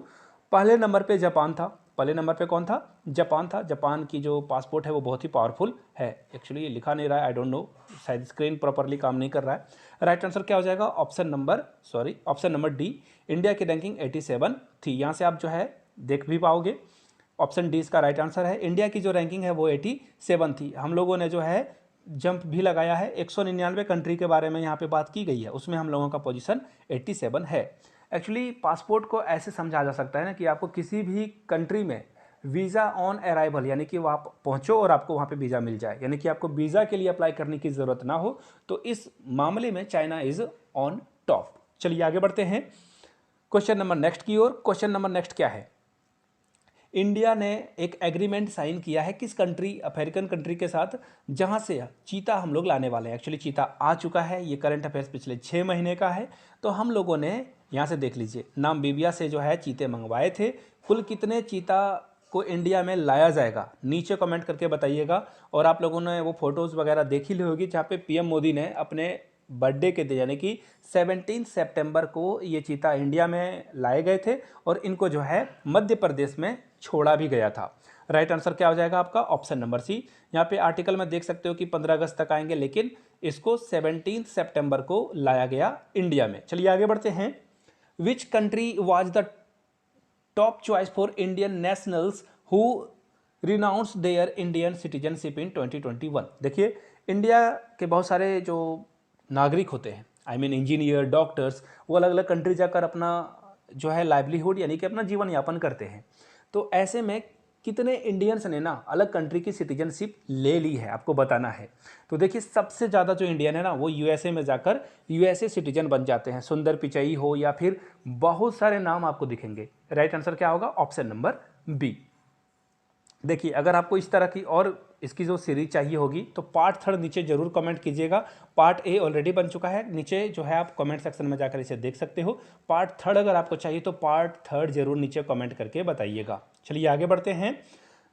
पहले नंबर पे जापान था। पहले नंबर पे कौन था? जापान था। जापान की जो पासपोर्ट है वो बहुत ही पावरफुल है। एक्चुअली ये लिखा नहीं रहा है, आई डोंट नो, शायद स्क्रीन प्रॉपरली काम नहीं कर रहा है। राइट आंसर क्या हो जाएगा? ऑप्शन नंबर डी, इंडिया की रैंकिंग 87 थी। यहाँ से आप जो है देख भी पाओगे, ऑप्शन डी इसका राइट आंसर है। इंडिया की जो रैंकिंग है वो 87 थी। हम लोगों ने जो है जंप भी लगाया है, 199 कंट्री के बारे में यहाँ पे बात की गई है, उसमें हम लोगों का पोजीशन 87 है। एक्चुअली पासपोर्ट को ऐसे समझा जा सकता है ना कि आपको किसी भी कंट्री में वीज़ा ऑन अराइवल, यानी कि आप पहुँचो और आपको वहाँ पे वीज़ा मिल जाए, यानी कि आपको वीज़ा के लिए अप्लाई करने की ज़रूरत ना हो। तो इस मामले में चाइना इज़ ऑन टॉप। चलिए आगे बढ़ते हैं क्वेश्चन नंबर नेक्स्ट की ओर। क्वेश्चन नंबर नेक्स्ट क्या है? इंडिया ने एक एग्रीमेंट साइन किया है किस कंट्री, अफ्रीकन कंट्री के साथ, जहां से चीता हम लोग लाने वाले हैं। एक्चुअली चीता आ चुका है, ये करंट अफेयर्स पिछले 6 महीने का है। तो हम लोगों ने यहाँ से देख लीजिए, नामीबिया से जो है चीते मंगवाए थे। कुल कितने चीता को इंडिया में लाया जाएगा, नीचे कमेंट करके बताइएगा। और आप लोगों ने वो फोटोज़ वगैरह देखी ली होगी जहाँ पे पीएम मोदी ने अपने बर्थडे के दिन यानी कि 17 सितंबर को ये चीता इंडिया में लाए गए थे और इनको जो है मध्य प्रदेश में छोड़ा भी गया था। राइट आंसर क्या हो जाएगा आपका? Option number C. यहाँ पे आर्टिकल में देख सकते हो कि 15 अगस्त तक आएंगे, लेकिन इसको 17 सितंबर को लाया गया इंडिया में। चलिए आगे बढ़ते हैं। Which country was the top choice for Indian nationals who renounce their Indian citizenship in 2021? देखिए इंडिया के बहुत सारे जो नागरिक होते हैं, इंजीनियर, डॉक्टर्स, वो अलग अलग कंट्री जाकर अपना जो है लाइवलीहुड यानी कि अपना जीवन यापन करते हैं। तो ऐसे में कितने इंडियंस ने ना अलग कंट्री की सिटीजनशिप ले ली है, आपको बताना है। तो देखिए सबसे ज़्यादा जो इंडियन है ना वो यूएसए में जाकर यूएसए सिटीजन बन जाते हैं। सुंदर पिचई हो या फिर बहुत सारे नाम आपको दिखेंगे। राइट आंसर क्या होगा? Option number B. देखिए अगर आपको इस तरह की और इसकी जो सीरीज चाहिए होगी तो पार्ट 3 नीचे जरूर कमेंट कीजिएगा। पार्ट ए ऑलरेडी बन चुका है, नीचे जो है आप कमेंट सेक्शन में जाकर इसे देख सकते हो। पार्ट 3 अगर आपको चाहिए तो पार्ट 3 जरूर नीचे कमेंट करके बताइएगा। चलिए आगे बढ़ते हैं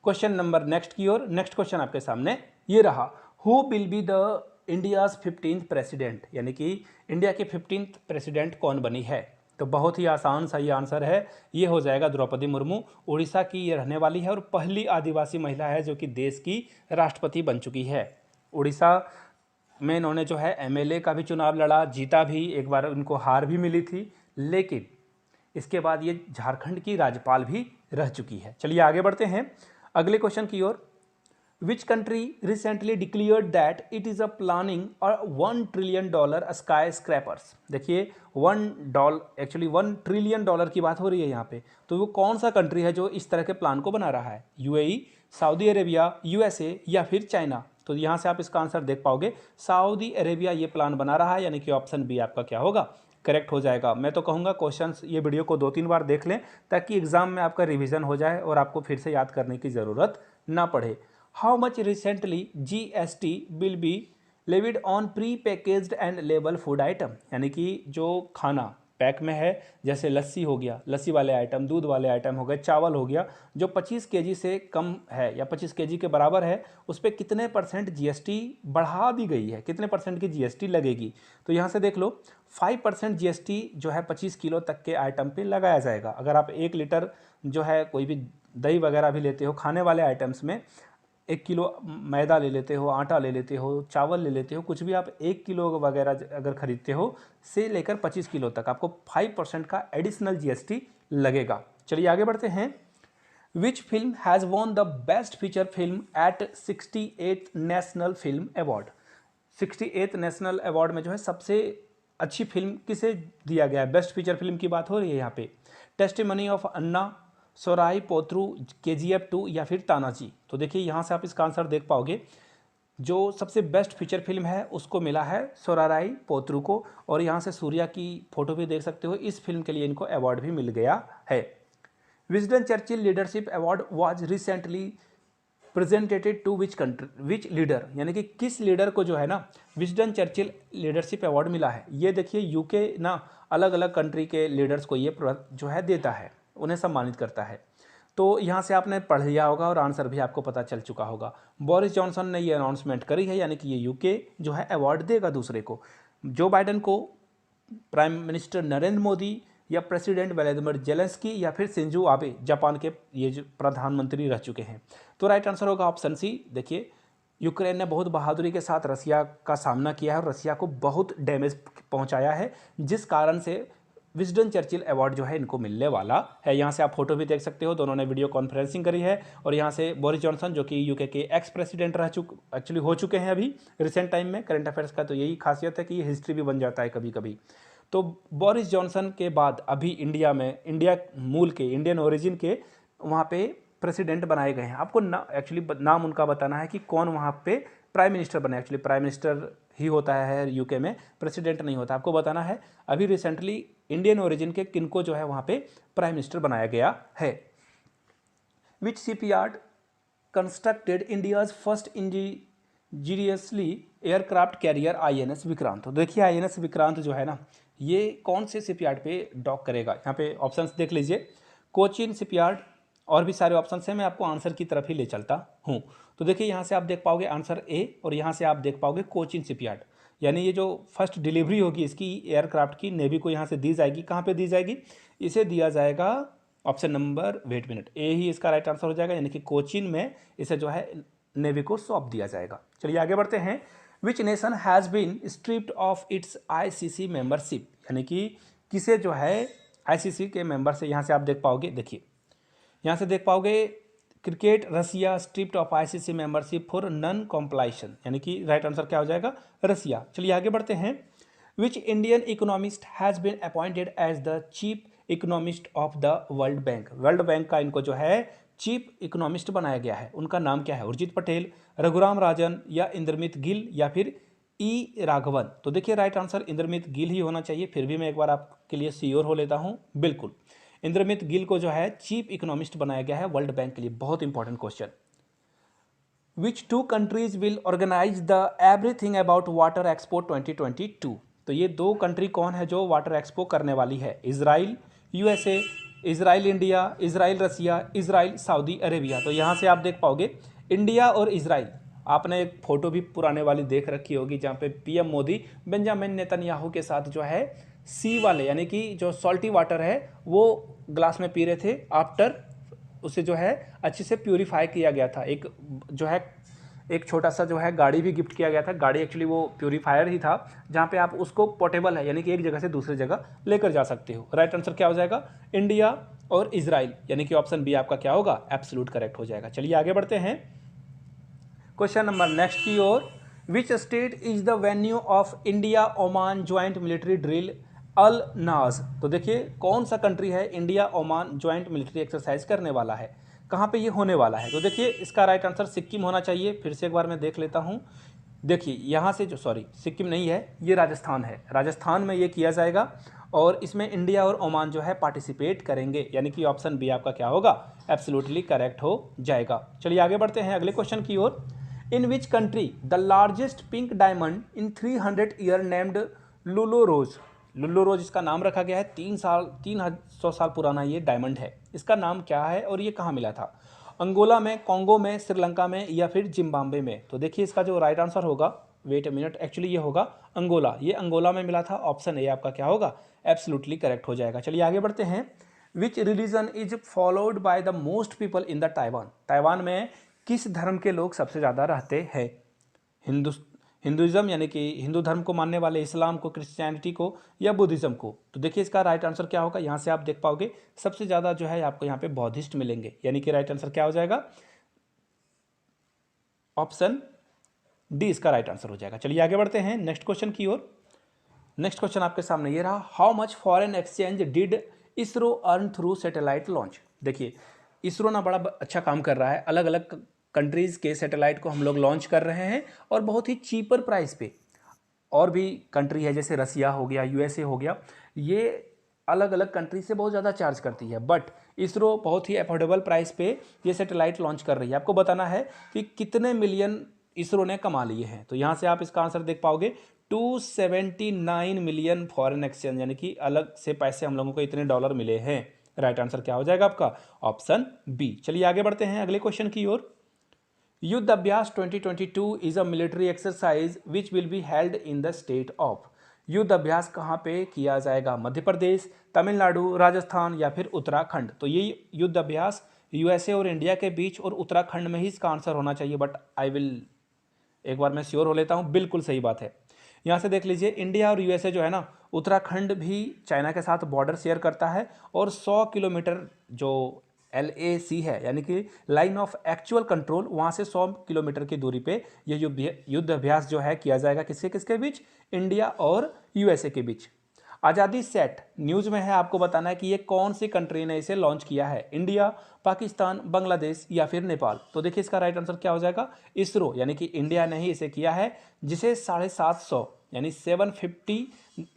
क्वेश्चन नंबर नेक्स्ट की ओर। नेक्स्ट क्वेश्चन आपके सामने ये रहा, who will be the India's 15th president, यानी कि इंडिया के 15th प्रेसिडेंट कौन बनी है? तो बहुत ही आसान सा ये आंसर है, ये हो जाएगा द्रौपदी मुर्मू। उड़ीसा की ये रहने वाली है और पहली आदिवासी महिला है जो कि देश की राष्ट्रपति बन चुकी है। उड़ीसा में इन्होंने जो है एमएलए का भी चुनाव लड़ा, जीता भी, एक बार उनको हार भी मिली थी, लेकिन इसके बाद ये झारखंड की राज्यपाल भी रह चुकी है। चलिए आगे बढ़ते हैं अगले क्वेश्चन की ओर। Which country recently declared that it is a planning a $1 trillion skyscrapers? देखिए $1 ट्रिलियन की बात हो रही है यहाँ पे। तो वो कौन सा कंट्री है जो इस तरह के प्लान को बना रहा है? यूएई, सऊदी अरेबिया, यूएसए या फिर चाइना? तो यहाँ से आप इसका आंसर देख पाओगे, सऊदी अरेबिया ये प्लान बना रहा है, यानी कि ऑप्शन बी आपका क्या होगा? करेक्ट हो जाएगा। मैं तो कहूँगा क्वेश्चंस ये वीडियो को 2-3 बार देख लें ताकि एग्जाम में आपका रिवीजन हो जाए और आपको फिर से याद करने की ज़रूरत ना पड़े। How much recently GST will be levied on pre-packaged and label food item? यानी कि जो खाना पैक में है, जैसे लस्सी हो गया, लस्सी वाले आइटम, दूध वाले आइटम हो गए, चावल हो गया, जो 25 केजी से कम है या 25 केजी के बराबर है, उस पर कितने % जीएसटी बढ़ा दी गई है, कितने % की जीएसटी लगेगी? तो यहाँ से देख लो, 5% जीएसटी जो है 25 किलो तक के आइटम पे लगाया जाएगा। अगर आप 1 लीटर जो है कोई भी दही वगैरह भी लेते हो खाने वाले आइटम्स में, 1 किलो मैदा ले लेते हो, आटा ले लेते हो, चावल ले लेते हो, कुछ भी आप 1 किलो वगैरह अगर खरीदते हो से लेकर 25 किलो तक आपको 5% का एडिशनल जीएसटी लगेगा। चलिए आगे बढ़ते हैं। Which film has won the best feature film at 68th national film award. 68th national award में जो है सबसे अच्छी फिल्म किसे दिया गया है? बेस्ट फीचर फिल्म की बात हो रही है यहाँ पे। Testimony of Anna, Soorarai Pottru, KGF 2 या फिर तानाजी। तो देखिए यहाँ से आप इसका आंसर देख पाओगे। जो सबसे बेस्ट फीचर फिल्म है उसको मिला है सोराराई पोत्रू को, और यहाँ से सूर्या की फोटो भी देख सकते हो। इस फिल्म के लिए इनको अवार्ड भी मिल गया है। Winston Churchill leadership award was recently presented to which country, which leader, यानी कि किस लीडर को जो है ना विजडन चर्चिल लीडरशिप अवार्ड मिला है। ये देखिए यूके ना अलग अलग कंट्री के लीडर्स को ये जो है देता है, उन्हें सम्मानित करता है। तो यहाँ से आपने पढ़ लिया होगा और आंसर भी आपको पता चल चुका होगा। बोरिस जॉनसन ने ये अनाउंसमेंट करी है, यानी कि ये यूके जो है अवार्ड देगा दूसरे को। जो बाइडन को प्राइम मिनिस्टर नरेंद्र मोदी या प्रेसिडेंट व्लादिमीर जेलेंस्की या फिर शिंजो आबे जापान के ये जो प्रधानमंत्री रह चुके हैं। तो राइट आंसर होगा ऑप्शन सी। देखिए यूक्रेन ने बहुत बहादुरी के साथ रसिया का सामना किया है और रसिया को बहुत डैमेज पहुंचाया है, जिस कारण से विजडन चर्चिल अवार्ड जो है इनको मिलने वाला है। यहाँ से आप फोटो भी देख सकते हो, दोनों ने वीडियो कॉन्फ्रेंसिंग करी है। और यहाँ से बोरिस जॉनसन जो कि यूके के एक्स प्रेसिडेंट एक्चुअली हो चुके हैं अभी रिसेंट टाइम में। करंट अफेयर्स का तो यही खासियत है कि ये हिस्ट्री भी बन जाता है कभी कभी। तो बोरिस जॉनसन के बाद अभी इंडिया में, इंडिया मूल के, इंडियन ओरिजिन के वहाँ पे प्रेसिडेंट बनाए गए हैं। आपको एक्चुअली नाम उनका बताना है कि कौन वहाँ पे प्राइम मिनिस्टर बने। एक्चुअली प्राइम मिनिस्टर ही होता है यूके में, प्रेसिडेंट नहीं होता। आपको बताना है अभी रिसेंटली इंडियन ओरिजिन के किनको जो है वहाँ पे प्राइम मिनिस्टर बनाया गया है। Which shipyard constructed India's first indigenously aircraft carrier INS Vikrant. तो देखिए INS विक्रांत जो है ना ये कौन से शिपयार्ड पे डॉक करेगा? यहाँ पे ऑप्शंस देख लीजिए। कोचिन शिपयार्ड, और भी सारे ऑप्शंस हैं, मैं आपको आंसर की तरफ ही ले चलता हूँ। तो देखिए यहाँ से आप देख पाओगे आंसर ए, और यहाँ से आप देख पाओगे कोचिन शिपयार्ड। यानी ये जो फर्स्ट डिलीवरी होगी इसकी एयरक्राफ्ट की नेवी को यहाँ से दी जाएगी। कहाँ पे दी जाएगी? इसे दिया जाएगा ऑप्शन नंबर, वेट मिनट, ए ही इसका राइट आंसर हो जाएगा, यानी कि कोचिन में इसे जो है नेवी को सौंप दिया जाएगा। चलिए आगे बढ़ते हैं। Which nation has been stripped of its ICC membership, यानी कि किसे जो है ICC के मेंबर से, यहाँ से आप देख पाओगे, देखिए यहाँ से देख पाओगे cricket Russia stripped of ICC membership for non compliance, यानी कि राइट आंसर क्या हो जाएगा? रसिया। चलिए आगे बढ़ते हैं। Which Indian economist has been appointed as the chief economist of the world bank. World bank का इनको जो है चीफ इकोनॉमिस्ट बनाया गया है, उनका नाम क्या है? उर्जित पटेल, रघुराम राजन या इंद्रमित गिल या फिर E राघवन। तो देखिए राइट आंसर इंद्रमित गिल ही होना चाहिए। फिर भी मैं एक बार आपके लिए श्योर हो लेता हूँ, बिल्कुल इंद्रमित गिल को जो है चीफ इकोनॉमिस्ट बनाया गया है वर्ल्ड बैंक के लिए। बहुत important question. Which 2 countries will organise the everything about water expo 2022। तो ये 2 कंट्री कौन है जो वाटर एक्सपो करने वाली है? Israel USA, Israel India, Israel Russia, Israel Saudi Arabia. तो यहाँ से आप देख पाओगे इंडिया और इजराइल। आपने एक फोटो भी पुराने वाली देख रखी होगी जहाँ पे PM मोदी बेंजामिन नेतन्याहू के साथ जो है सी वाले, यानी कि जो सॉल्टी वाटर है वो ग्लास में पी रहे थे। आफ्टर उसे जो है अच्छे से प्यूरिफाई किया गया था। एक जो है एक छोटा सा जो है गाड़ी भी गिफ्ट किया गया था। गाड़ी एक्चुअली वो प्यूरीफायर ही था, जहाँ पे आप उसको पोर्टेबल है, यानी कि एक जगह से दूसरी जगह लेकर जा सकते हो। राइट आंसर क्या हो जाएगा? इंडिया और इजराइल, यानी कि ऑप्शन बी आपका क्या होगा? एब्सोल्यूट करेक्ट हो जाएगा। चलिए आगे बढ़ते हैं क्वेश्चन नंबर नेक्स्ट की ओर। Which state is the venue of India Oman joint military drill Al Najah. तो देखिए कौन सा कंट्री है India Oman joint military exercise करने वाला है, कहाँ पे ये होने वाला है? तो देखिए इसका राइट आंसर सिक्किम होना चाहिए। फिर से एक बार मैं देख लेता हूँ। देखिए यहाँ से जो, सॉरी सिक्किम नहीं है, ये राजस्थान है। राजस्थान में ये किया जाएगा और इसमें इंडिया और ओमान जो है पार्टिसिपेट करेंगे, यानी कि ऑप्शन बी आपका क्या होगा? एब्सोल्युटली करेक्ट हो जाएगा। चलिए आगे बढ़ते हैं अगले क्वेश्चन की ओर। In which country the largest pink diamond in 300 year named Lulo rose. Lulo rose इसका नाम रखा गया है। 300 साल पुराना ये डायमंड है। इसका नाम क्या है और ये कहाँ मिला था? अंगोला में, कॉन्गो में, श्रीलंका में या फिर जिम्बाब्वे में? तो देखिए इसका जो राइट आंसर होगा, वेट अ मिनट, एक्चुअली ये होगा अंगोला। ये अंगोला में मिला था। ऑप्शन ए आपका क्या होगा? एब्सोल्युटली करेक्ट हो जाएगा। चलिए आगे बढ़ते हैं। विच religion is followed by the most people in the Taiwan. Taiwan में किस धर्म के लोग सबसे ज़्यादा रहते हैं? हिंदुइज्म यानी कि हिंदू धर्म को मानने वाले, इस्लाम को, क्रिश्चियनिटी को, या बुद्धिज्म को? तो देखिए इसका राइट आंसर क्या होगा, यहाँ से आप देख पाओगे सबसे ज़्यादा जो है आपको यहाँ पे बौद्धिस्ट मिलेंगे, यानी कि राइट आंसर क्या हो जाएगा, ऑप्शन डी इसका राइट आंसर हो जाएगा। चलिए आगे बढ़ते हैं नेक्स्ट क्वेश्चन की ओर। नेक्स्ट क्वेश्चन आपके सामने ये रहा, how much foreign exchange did ISRO earn through satellite launch? देखिए इसरो ना बड़ा अच्छा काम कर रहा है, अलग अलग कंट्रीज़ के सैटेलाइट को हम लोग लॉन्च कर रहे हैं और बहुत ही चीपर प्राइस पे। और भी कंट्री है जैसे रसिया हो गया, यूएसए हो गया, ये अलग अलग कंट्री से बहुत ज़्यादा चार्ज करती है, बट इसरो बहुत ही अफोर्डेबल प्राइस पे ये सैटेलाइट लॉन्च कर रही है। आपको बताना है कि कितने मिलियन इसरो ने कमा लिए हैं, तो यहाँ से आप इसका आंसर देख पाओगे 279 मिलियन फॉरेन एक्सचेंज, यानी कि अलग से पैसे हम लोगों को इतने डॉलर मिले हैं। राइट आंसर क्या हो जाएगा आपका, ऑप्शन बी। चलिए आगे बढ़ते हैं अगले क्वेश्चन की ओर। युद्ध अभ्यास 2022 is a military exercise which will be held in the state of? युद्ध अभ्यास कहाँ पे किया जाएगा? मध्य प्रदेश, तमिलनाडु, राजस्थान या फिर उत्तराखंड? तो ये युद्ध अभ्यास यूएसए और इंडिया के बीच और उत्तराखंड में ही इसका आंसर होना चाहिए, बट आई विल एक बार मैं श्योर हो लेता हूँ, बिल्कुल सही बात है। यहाँ से देख लीजिए इंडिया और यूएसए जो है ना, उत्तराखंड भी चाइना के साथ बॉर्डर शेयर करता है और 100 किलोमीटर जो LAC है यानी कि लाइन ऑफ एक्चुअल कंट्रोल, वहाँ से 100 किलोमीटर की दूरी पे ये युद्ध अभ्यास जो है किया जाएगा। किसके किसके बीच? इंडिया और यूएसए के बीच। आज़ादी सेट न्यूज़ में है, आपको बताना है कि ये कौन सी कंट्री ने इसे लॉन्च किया है, इंडिया, पाकिस्तान, बांग्लादेश या फिर नेपाल? तो देखिए इसका राइट आंसर क्या हो जाएगा, इसरो यानी कि इंडिया ने ही इसे किया है, जिसे 750 यानी 750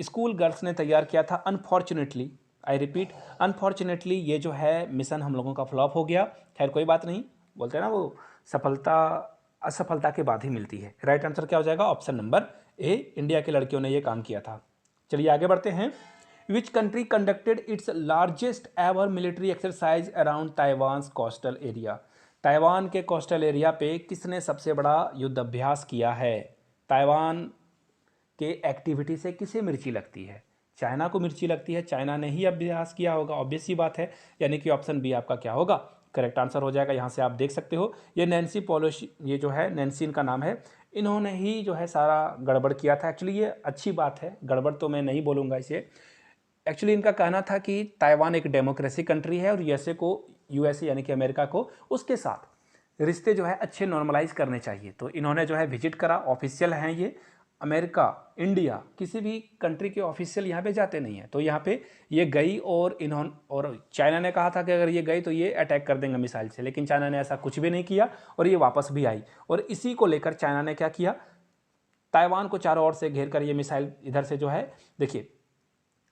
स्कूल गर्ल्स ने तैयार किया था। अनफॉर्चुनेटली, आई रिपीट, अनफॉर्चुनेटली ये जो है मिशन हम लोगों का फ्लॉप हो गया। खैर कोई बात नहीं, बोलते हैं ना वो सफलता असफलता के बाद ही मिलती है। राइट आंसर क्या हो जाएगा, ऑप्शन नंबर ए, इंडिया के लड़कियों ने ये काम किया था। चलिए आगे बढ़ते हैं। Which country conducted its largest ever military exercise around Taiwan coastal area? Taiwan के कोस्टल एरिया पे किसने सबसे बड़ा युद्ध अभ्यास किया है? ताइवान के एक्टिविटी से किसे मिर्ची लगती है? चाइना को मिर्ची लगती है, चाइना ने ही अभ्यास किया होगा, ऑब्वियस सी बात है, यानी कि ऑप्शन बी आपका क्या होगा, करेक्ट आंसर हो जाएगा। यहाँ से आप देख सकते हो ये नैन्सी पेलोसी, ये जो है नैन्सी इनका नाम है, इन्होंने ही जो है सारा गड़बड़ किया था। एक्चुअली ये अच्छी बात है, गड़बड़ तो मैं नहीं बोलूँगा इसे। एक्चुअली इनका कहना था कि ताइवान एक डेमोक्रेसी कंट्री है और यूएसए यानी कि अमेरिका को उसके साथ रिश्ते जो है अच्छे नॉर्मलाइज करने चाहिए। तो इन्होंने जो है विजिट करा, ऑफिशियल हैं ये, अमेरिका, इंडिया, किसी भी कंट्री के ऑफिशियल यहाँ पे जाते नहीं हैं, तो यहाँ पे ये गई और चाइना ने कहा था कि अगर ये गई तो ये अटैक कर देंगे मिसाइल से, लेकिन चाइना ने ऐसा कुछ भी नहीं किया और ये वापस भी आई। और इसी को लेकर चाइना ने क्या किया, ताइवान को चारों ओर से घेर कर ये मिसाइल इधर से जो है, देखिए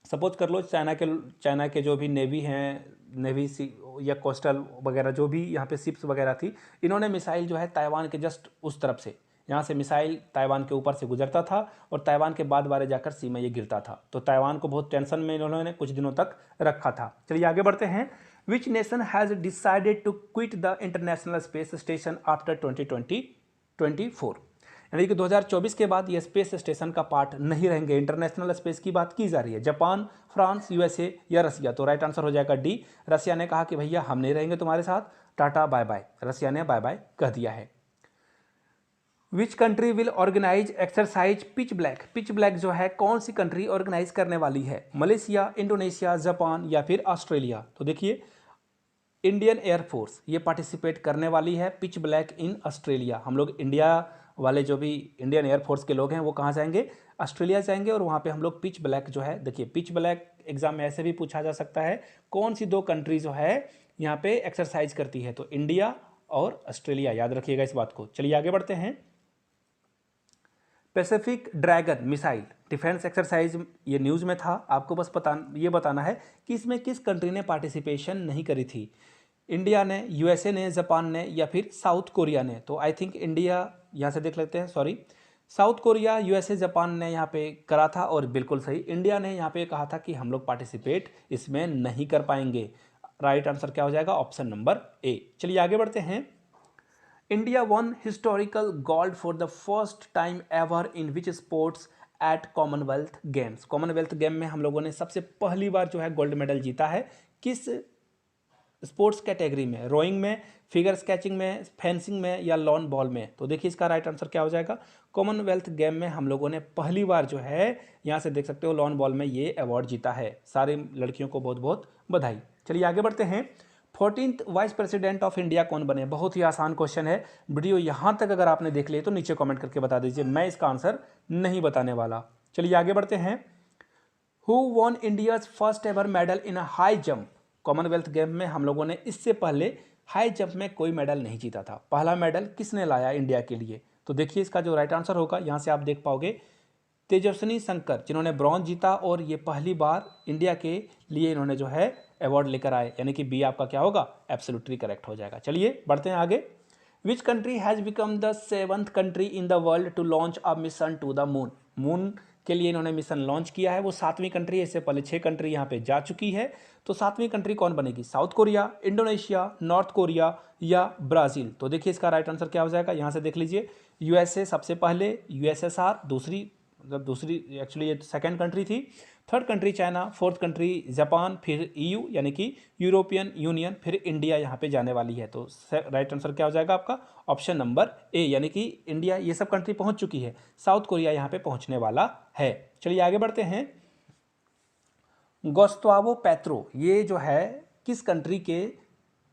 सपोज कर लो चाइना के जो भी नेवी हैं, नेवी सी या कोस्टल वगैरह जो भी यहाँ पे शिप्स वगैरह थी, इन्होंने मिसाइल जो है ताइवान के जस्ट उस तरफ से, यहाँ से मिसाइल ताइवान के ऊपर से गुजरता था और ताइवान के बाद बारे जाकर सी में ये गिरता था। तो ताइवान को बहुत टेंशन में इन्होंने कुछ दिनों तक रखा था। चलिए आगे बढ़ते हैं। Which nation has decided to quit the international space station after 2024? यानी कि 2024 के बाद ये स्पेस स्टेशन का पार्ट नहीं रहेंगे। इंटरनेशनल स्पेस की बात की जा रही है, जापान, फ्रांस, यूएसए या रसिया? तो राइट आंसर हो जाएगा डी, रसिया ने कहा कि भैया हम नहीं रहेंगे तुम्हारे साथ, टाटा बाय बाय, रसिया ने बाय बाय कह दिया है। Which country will organise exercise pitch black? Pitch black जो है कौन सी कंट्री ऑर्गेनाइज करने वाली है? मलेशिया, इंडोनेशिया, जापान या फिर ऑस्ट्रेलिया? तो देखिए इंडियन एयरफोर्स ये पार्टिसिपेट करने वाली है पिच ब्लैक इन ऑस्ट्रेलिया। हम लोग इंडिया वाले जो भी इंडियन एयरफोर्स के लोग हैं वो कहाँ जाएंगे, ऑस्ट्रेलिया जाएंगे और वहाँ पे हम लोग पिच ब्लैक जो है, देखिए पिच ब्लैक एग्जाम में ऐसे भी पूछा जा सकता है, कौन सी दो कंट्री जो है यहाँ पे एक्सरसाइज करती है? तो इंडिया और ऑस्ट्रेलिया, याद रखिएगा इस बात को। चलिए आगे बढ़ते हैं। Pacific dragon missile defence exercise ये न्यूज़ में था, आपको बस ये बताना है कि इसमें किस कंट्री ने पार्टिसिपेशन नहीं करी थी, इंडिया ने, यूएसए ने, जापान ने या फिर साउथ कोरिया ने? तो आई थिंक इंडिया, यहाँ से देख लेते हैं, sorry, south Korea, USA, Japan ने यहाँ पे करा था और बिल्कुल सही, इंडिया ने यहाँ पे कहा था कि हम लोग पार्टिसिपेट इसमें नहीं कर पाएंगे। राइट आंसर क्या हो जाएगा, ऑप्शन नंबर ए। चलिए आगे बढ़ते हैं। India one historical gold for the first time ever in which sports eight Commonwealth games? Commonwealth game में हम लोगों ने सबसे पहली बार जो है गोल्ड मेडल जीता है, किस स्पोर्ट्स कैटेगरी में? रोइंग में, फिगर स्केचिंग में, फेंसिंग में या लॉन बॉल में? तो देखिए इसका राइट आंसर क्या हो जाएगा, कॉमनवेल्थ गेम में हम लोगों ने पहली बार जो है, यहाँ से देख सकते हो लॉन बॉल में ये अवार्ड जीता है। सारी लड़कियों को बहुत बहुत बधाई। चलिए आगे बढ़ते हैं। 14th vice president of India कौन बने? बहुत ही आसान क्वेश्चन है। वीडियो यहाँ तक अगर आपने देख लिया तो नीचे कमेंट करके बता दीजिए, मैं इसका आंसर नहीं बताने वाला। चलिए आगे बढ़ते हैं। Who won India's first ever medal in high jump? Commonwealth game में हम लोगों ने इससे पहले हाई जंप में कोई मेडल नहीं जीता था। पहला मेडल किसने लाया इंडिया के लिए? तो देखिए इसका जो राइट आंसर होगा, यहाँ से आप देख पाओगे तेजस्विनी शंकर, जिन्होंने ब्रॉन्ज जीता और ये पहली बार इंडिया के लिए इन्होंने जो है अवार्ड लेकर आए, यानी कि बी आपका क्या होगा, एब्सोल्युटली करेक्ट हो जाएगा। चलिए बढ़ते हैं आगे। Which country has become the 7th country in the world to launch a mission to the moon? Moon के लिए इन्होंने मिशन लॉन्च किया है, वो 7वीं कंट्री है। इससे पहले 6 कंट्री यहाँ पे जा चुकी है, तो 7वीं कंट्री कौन बनेगी? South Korea, Indonesia, north Korea या ब्राज़ील? तो देखिए इसका राइट आंसर क्या हो जाएगा, यहाँ से देख लीजिए। यूएसए सबसे पहले, यूएसएसआर दूसरी, मतलब दूसरी एक्चुअली ये सेकंड कंट्री थी, third country China, fourth country Japan, फिर ईयू यानी कि यूरोपियन यूनियन, फिर इंडिया यहाँ पे जाने वाली है। तो राइट आंसर क्या हो जाएगा आपका, ऑप्शन नंबर ए, यानी कि इंडिया, ये सब कंट्री पहुंच चुकी है, साउथ कोरिया यहाँ पे पहुंचने वाला है। चलिए आगे बढ़ते हैं। गुस्तावो पेट्रो ये जो है किस कंट्री के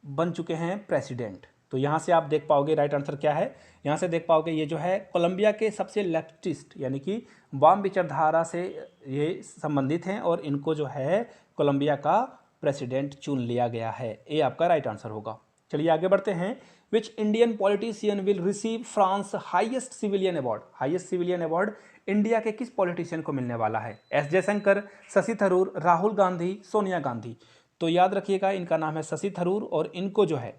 बन चुके हैं प्रेसिडेंट? तो यहाँ से आप देख पाओगे राइट आंसर क्या है, यहाँ से देख पाओगे ये जो है कोलंबिया के सबसे लेफ्टिस्ट यानी कि वाम विचारधारा से ये संबंधित हैं और इनको जो है कोलंबिया का प्रेसिडेंट चुन लिया गया है। ये आपका राइट आंसर होगा। चलिए आगे बढ़ते हैं। Which Indian politician will receive France highest civilian award? Highest civilian award India के किस पॉलिटिशियन को मिलने वाला है? एस जयशंकर, शशि थरूर, राहुल गांधी, सोनिया गांधी? तो याद रखिएगा इनका नाम है शशि थरूर और इनको जो है,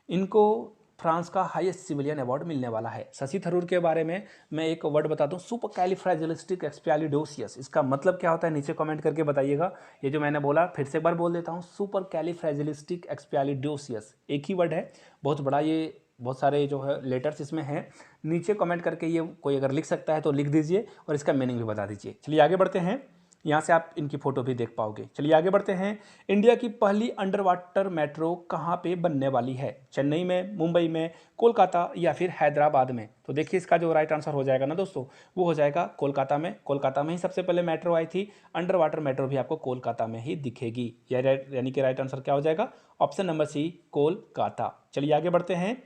इनको फ्रांस का हाईएस्ट सिविलियन अवार्ड मिलने वाला है। शशि थरूर के बारे में मैं एक वर्ड बताता हूँ, सुपर कैलिफ्रैजिलिस्टिक एक्सपियालिडोसियस। इसका मतलब क्या होता है नीचे कमेंट करके बताइएगा। ये जो मैंने बोला फिर से एक बार बोल देता हूँ, सुपर कैलिफ्रैजिलिस्टिक एक्सपियालिडोसियस एक ही वर्ड है, बहुत बड़ा, ये बहुत सारे जो है लेटर्स इसमें हैं। नीचे कमेंट करके ये कोई अगर लिख सकता है तो लिख दीजिए और इसका मीनिंग भी बता दीजिए। चलिए आगे बढ़ते हैं, यहाँ से आप इनकी फ़ोटो भी देख पाओगे। चलिए आगे बढ़ते हैं। इंडिया की पहली अंडर वाटर मेट्रो कहाँ पे बनने वाली है? चेन्नई में, मुंबई में, कोलकाता या फिर हैदराबाद में? तो देखिए इसका जो राइट आंसर हो जाएगा ना दोस्तों, वो हो जाएगा कोलकाता में। कोलकाता में ही सबसे पहले मेट्रो आई थी। अंडर वाटर मेट्रो भी आपको कोलकाता में ही दिखेगी, यानी कि राइट आंसर क्या हो जाएगा, ऑप्शन नंबर सी, कोलकाता। चलिए आगे बढ़ते हैं।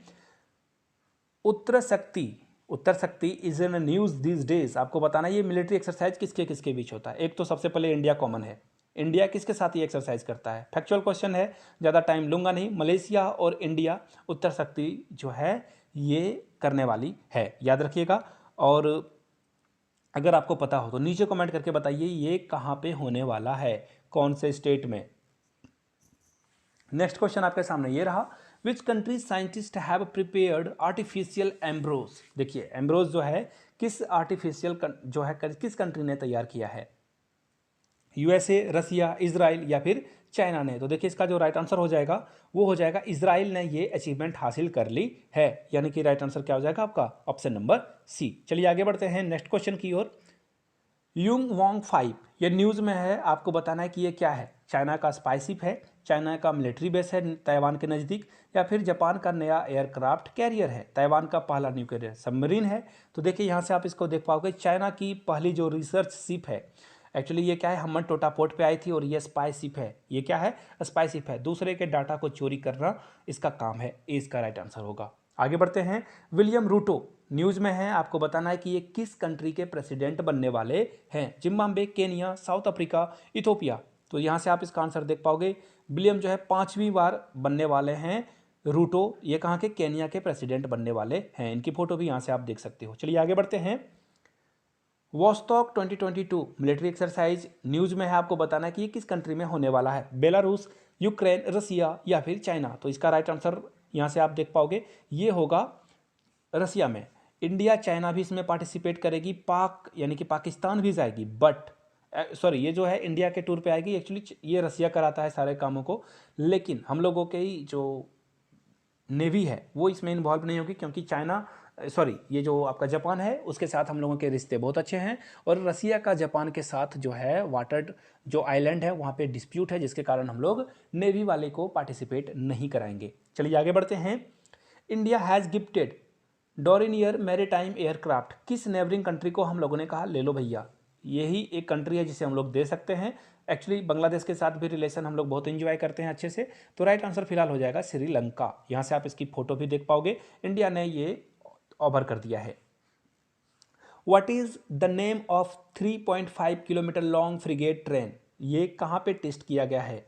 उत्तर शक्ति is in news these days, आपको बताना ये मिलिट्री एक्सरसाइज किसके किसके बीच होता है? एक तो सबसे पहले इंडिया कॉमन है, इंडिया किसके साथ ये एक्सरसाइज करता है? फैक्चुअल क्वेश्चन है, ज़्यादा टाइम लूंगा नहीं। मलेशिया और इंडिया उत्तर शक्ति जो है ये करने वाली है, याद रखिएगा। और अगर आपको पता हो तो नीचे कमेंट करके बताइए ये कहाँ पे होने वाला है, कौन से स्टेट में। नेक्स्ट क्वेश्चन आपके सामने ये रहा। Which country scientist have prepared artificial Ambrose? देखिए एम्ब्रोज जो है किस आर्टिफिशियल जो है किस कंट्री ने तैयार किया है? यूएसए, रसिया, इजराइल या फिर चाइना ने? तो देखिए इसका जो राइट आंसर हो जाएगा वो हो जाएगा इजराइल ने ये अचीवमेंट हासिल कर ली है, यानी कि राइट आंसर क्या हो जाएगा आपका, ऑप्शन नंबर सी। चलिए आगे बढ़ते हैं नेक्स्ट क्वेश्चन की ओर। यूंग वांग 5 ये न्यूज़ में है, आपको बताना है कि ये क्या है? चाइना का स्पाई शिप है, चाइना का मिलिट्री बेस है ताइवान के नज़दीक, या फिर जापान का नया एयरक्राफ्ट कैरियर है, ताइवान का पहला न्यूक्लियर सबमरीन है? तो देखिए यहाँ से आप इसको देख पाओगे, चाइना की पहली जो रिसर्च शिप है, एक्चुअली ये क्या है, हमन टोटा पोर्ट पे आई थी और ये स्पाई शिप है। ये क्या है, स्पाई शिप है, दूसरे के डाटा को चोरी करना इसका काम है। ये इसका राइट आंसर होगा। आगे बढ़ते हैं। विलियम रूटो न्यूज़ में है, आपको बताना है कि ये किस कंट्री के प्रेसिडेंट बनने वाले हैं? Zimbabwe, Kenya, south Africa, Ethiopia? तो यहाँ से आप इसका आंसर देख पाओगे, विलियम जो है 5वीं बार बनने वाले हैं। रूटो ये कहाँ के, केनिया के प्रेसिडेंट बनने वाले हैं। इनकी फोटो भी यहाँ से आप देख सकते हो। चलिए आगे बढ़ते हैं। वोस्टॉक 2022 मिलिट्री एक्सरसाइज न्यूज़ में है, आपको बताना है कि ये किस कंट्री में होने वाला है? बेलारूस, यूक्रेन, रसिया या फिर चाइना? तो इसका राइट आंसर यहाँ से आप देख पाओगे ये होगा रसिया में। इंडिया, चाइना भी इसमें पार्टिसिपेट करेगी, पाक यानी कि पाकिस्तान भी जाएगी, बट सॉरी ये जो है इंडिया के टूर पे आएगी। एक्चुअली ये रसिया कराता है सारे कामों को, लेकिन हम लोगों के ही जो नेवी है वो इसमें इन्वॉल्व नहीं होगी, क्योंकि चाइना सॉरी ये जो आपका जापान है उसके साथ हम लोगों के रिश्ते बहुत अच्छे हैं, और रसिया का जापान के साथ जो है वाटर जो आइलैंड है वहाँ पे डिस्प्यूट है, जिसके कारण हम लोग नेवी वाले को पार्टिसिपेट नहीं कराएंगे। चलिए आगे बढ़ते हैं। India has gifted Dornier maritime aircraft, किस नेबरिंग कंट्री को हम लोगों ने कहा ले लो भैया, यही एक कंट्री है जिसे हम लोग दे सकते हैं। एक्चुअली बांग्लादेश के साथ भी रिलेशन हम लोग बहुत एंजॉय करते हैं अच्छे से। तो राइट आंसर फिलहाल हो जाएगा श्रीलंका। यहाँ से आप इसकी फोटो भी देख पाओगे, इंडिया ने ये ऑफर कर दिया है। What is the name of 3.5 kilometre long frigate train, ये कहाँ पे टेस्ट किया गया है?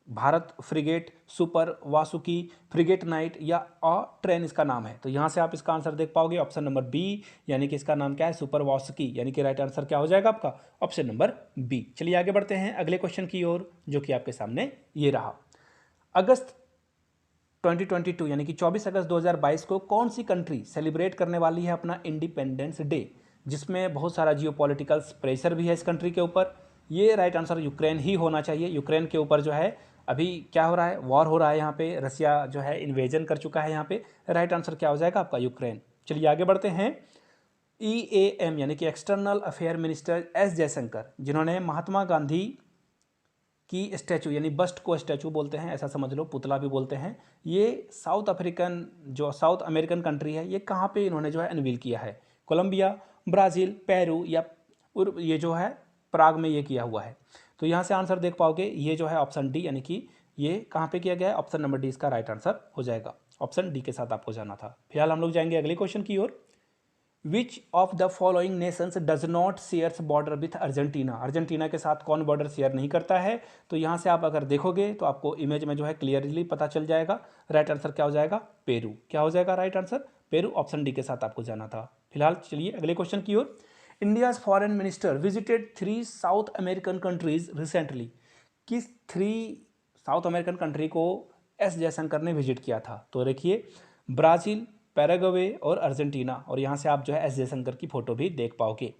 Bharat frigate, super Vasuki, frigate night या अ ट्रेन इसका नाम है। तो यहाँ से आप इसका आंसर देख पाओगे ऑप्शन नंबर बी, यानी कि इसका नाम क्या है? सुपर वासुकी, यानी कि राइट आंसर क्या हो जाएगा आपका? Option number B. चलिए आगे बढ़ते हैं अगले क्वेश्चन की ओर, जो कि आपके सामने ये रहा। अगस्त 2022 यानी कि 24 अगस्त 2022 को कौन सी कंट्री सेलिब्रेट करने वाली है अपना इंडिपेंडेंस डे, जिसमें बहुत सारा जियोपॉलिटिकल प्रेशर भी है इस कंट्री के ऊपर? ये राइट आंसर यूक्रेन ही होना चाहिए। यूक्रेन के ऊपर जो है अभी क्या हो रहा है? वॉर हो रहा है, यहाँ पे रसिया जो है इन्वेजन कर चुका है यहाँ पे। राइट आंसर क्या हो जाएगा आपका? यूक्रेन। चलिए आगे बढ़ते हैं। EAM यानी कि external affair minister S Jaishankar, जिन्होंने महात्मा गांधी की स्टैचू यानी बस्ट को स्टैचू बोलते हैं, ऐसा समझ लो, पुतला भी बोलते हैं, ये साउथ अमेरिकन कंट्री है, ये कहाँ पे इन्होंने जो है अनवील किया है? कोलंबिया, ब्राज़ील, पेरू या ये जो है प्राग में ये किया हुआ है। तो यहाँ से आंसर देख पाओगे, ये जो है ऑप्शन डी, यानी कि ये कहाँ पे किया गया है? ऑप्शन नंबर डी इसका राइट आंसर हो जाएगा। ऑप्शन डी के साथ आपको जाना था। फिलहाल हम लोग जाएंगे अगले क्वेश्चन की ओर। Which of the following nations does not shares border with Argentina, Argentina के साथ कौन बॉर्डर शेयर नहीं करता है? तो यहाँ से आप अगर देखोगे तो आपको इमेज में जो है क्लियरली पता चल जाएगा। राइट आंसर क्या हो जाएगा? पेरू। क्या हो जाएगा right answer? Peru. Option D के साथ आपको जाना था। फिलहाल चलिए अगले क्वेश्चन की ओर। India's foreign minister visited 3 South American countries recently, किस 3 साउथ अमेरिकन कंट्री को एस जयशंकर ने विजिट किया था? तो देखिए, ब्राज़ील, पैराग्वे और अर्जेंटीना, और यहाँ से आप जो है एस जयशंकर की फोटो भी देख पाओगे।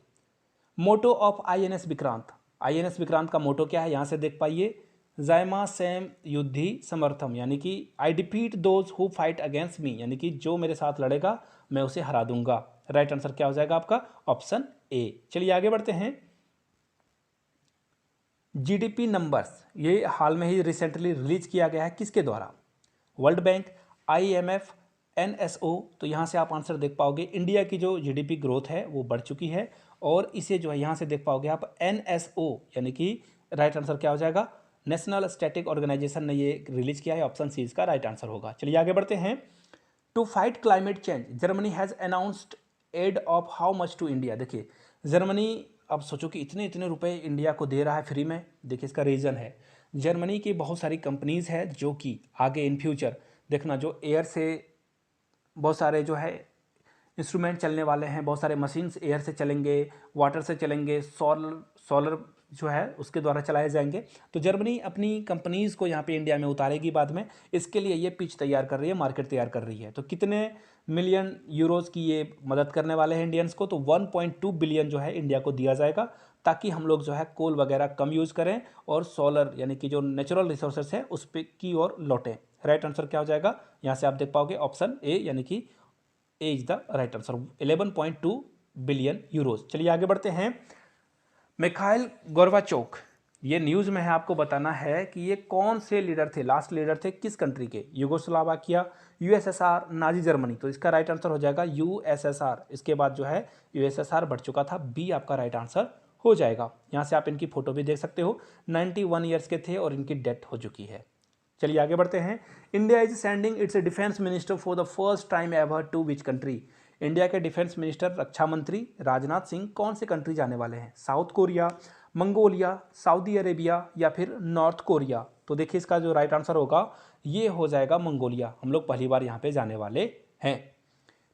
Motto of INS Vikrant, INS Vikrant का मोटो क्या है? यहाँ से देख पाइए, जायमा सेम युद्धि समर्थम, यानी कि I defeat those who fight against me, यानी कि जो मेरे साथ लड़ेगा मैं उसे हरा दूंगा। राइट आंसर क्या हो जाएगा आपका? Option A. चलिए आगे बढ़ते हैं। GDP नंबर्स, ये हाल में ही रिसेंटली रिलीज किया गया है, किसके द्वारा? World bank, IMF, NSO। तो यहाँ से आप आंसर देख पाओगे, इंडिया की जो GDP ग्रोथ है वो बढ़ चुकी है, और इसे जो है यहाँ से देख पाओगे आप NSO, यानी कि राइट आंसर क्या हो जाएगा? नेशनल स्टैटिक ऑर्गेनाइजेशन ने ये रिलीज किया है। ऑप्शन सी इसका राइट आंसर होगा। चलिए आगे बढ़ते हैं। To fight climate change, Germany has announced aid of how much to India. देखिए, जर्मनी, अब सोचो कि इतने इतने रुपए इंडिया को दे रहा है फ्री में। देखिए इसका रीज़न है, जर्मनी की बहुत सारी कंपनीज़ है जो कि आगे इन फ्यूचर देखना, जो एयर से बहुत सारे जो है इंस्ट्रूमेंट चलने वाले हैं, बहुत सारे मशीन्स एयर से चलेंगे, वाटर से चलेंगे, सोलर जो है उसके द्वारा चलाए जाएंगे। तो जर्मनी अपनी कंपनीज़ को यहाँ पे इंडिया में उतारेगी बाद में, इसके लिए ये पिच तैयार कर रही है, मार्केट तैयार कर रही है। तो कितने मिलियन यूरोज़ की ये मदद करने वाले हैं इंडियंस को? तो 1.2 बिलियन जो है इंडिया को दिया जाएगा, ताकि हम लोग जो है कोल वगैरह कम यूज़ करें और सोलर यानी कि जो नेचुरल रिसोर्सेस है उस पर की ओर लौटें। राइट आंसर क्या हो जाएगा? यहाँ से आप देख पाओगे ऑप्शन ए, यानी कि A is the right answer, 11.2 billion euros. चलिए आगे बढ़ते हैं। मिखाइल गोर्बाचोव, ये न्यूज़ में है, आपको बताना है कि ये कौन से लीडर थे, लास्ट लीडर थे किस कंट्री के? Yugoslavia, USSR, Nazi Germany. तो इसका राइट आंसर हो जाएगा USSR। इसके बाद जो है USSR बढ़ चुका था, बी आपका राइट आंसर हो जाएगा। यहाँ से आप इनकी फोटो भी देख सकते हो, 91 ईयर्स के थे और इनकी डेथ हो चुकी है। चलिए आगे बढ़ते हैं। India is sending its defence minister for the first time ever to which country? India के डिफेंस मिनिस्टर रक्षा मंत्री राजनाथ सिंह कौन सी कंट्री जाने वाले हैं? South Korea, Mongolia, Saudi Arabia या फिर नॉर्थ कोरिया? तो देखिए इसका जो राइट आंसर होगा ये हो जाएगा मंगोलिया। हम लोग पहली बार यहाँ पे जाने वाले हैं।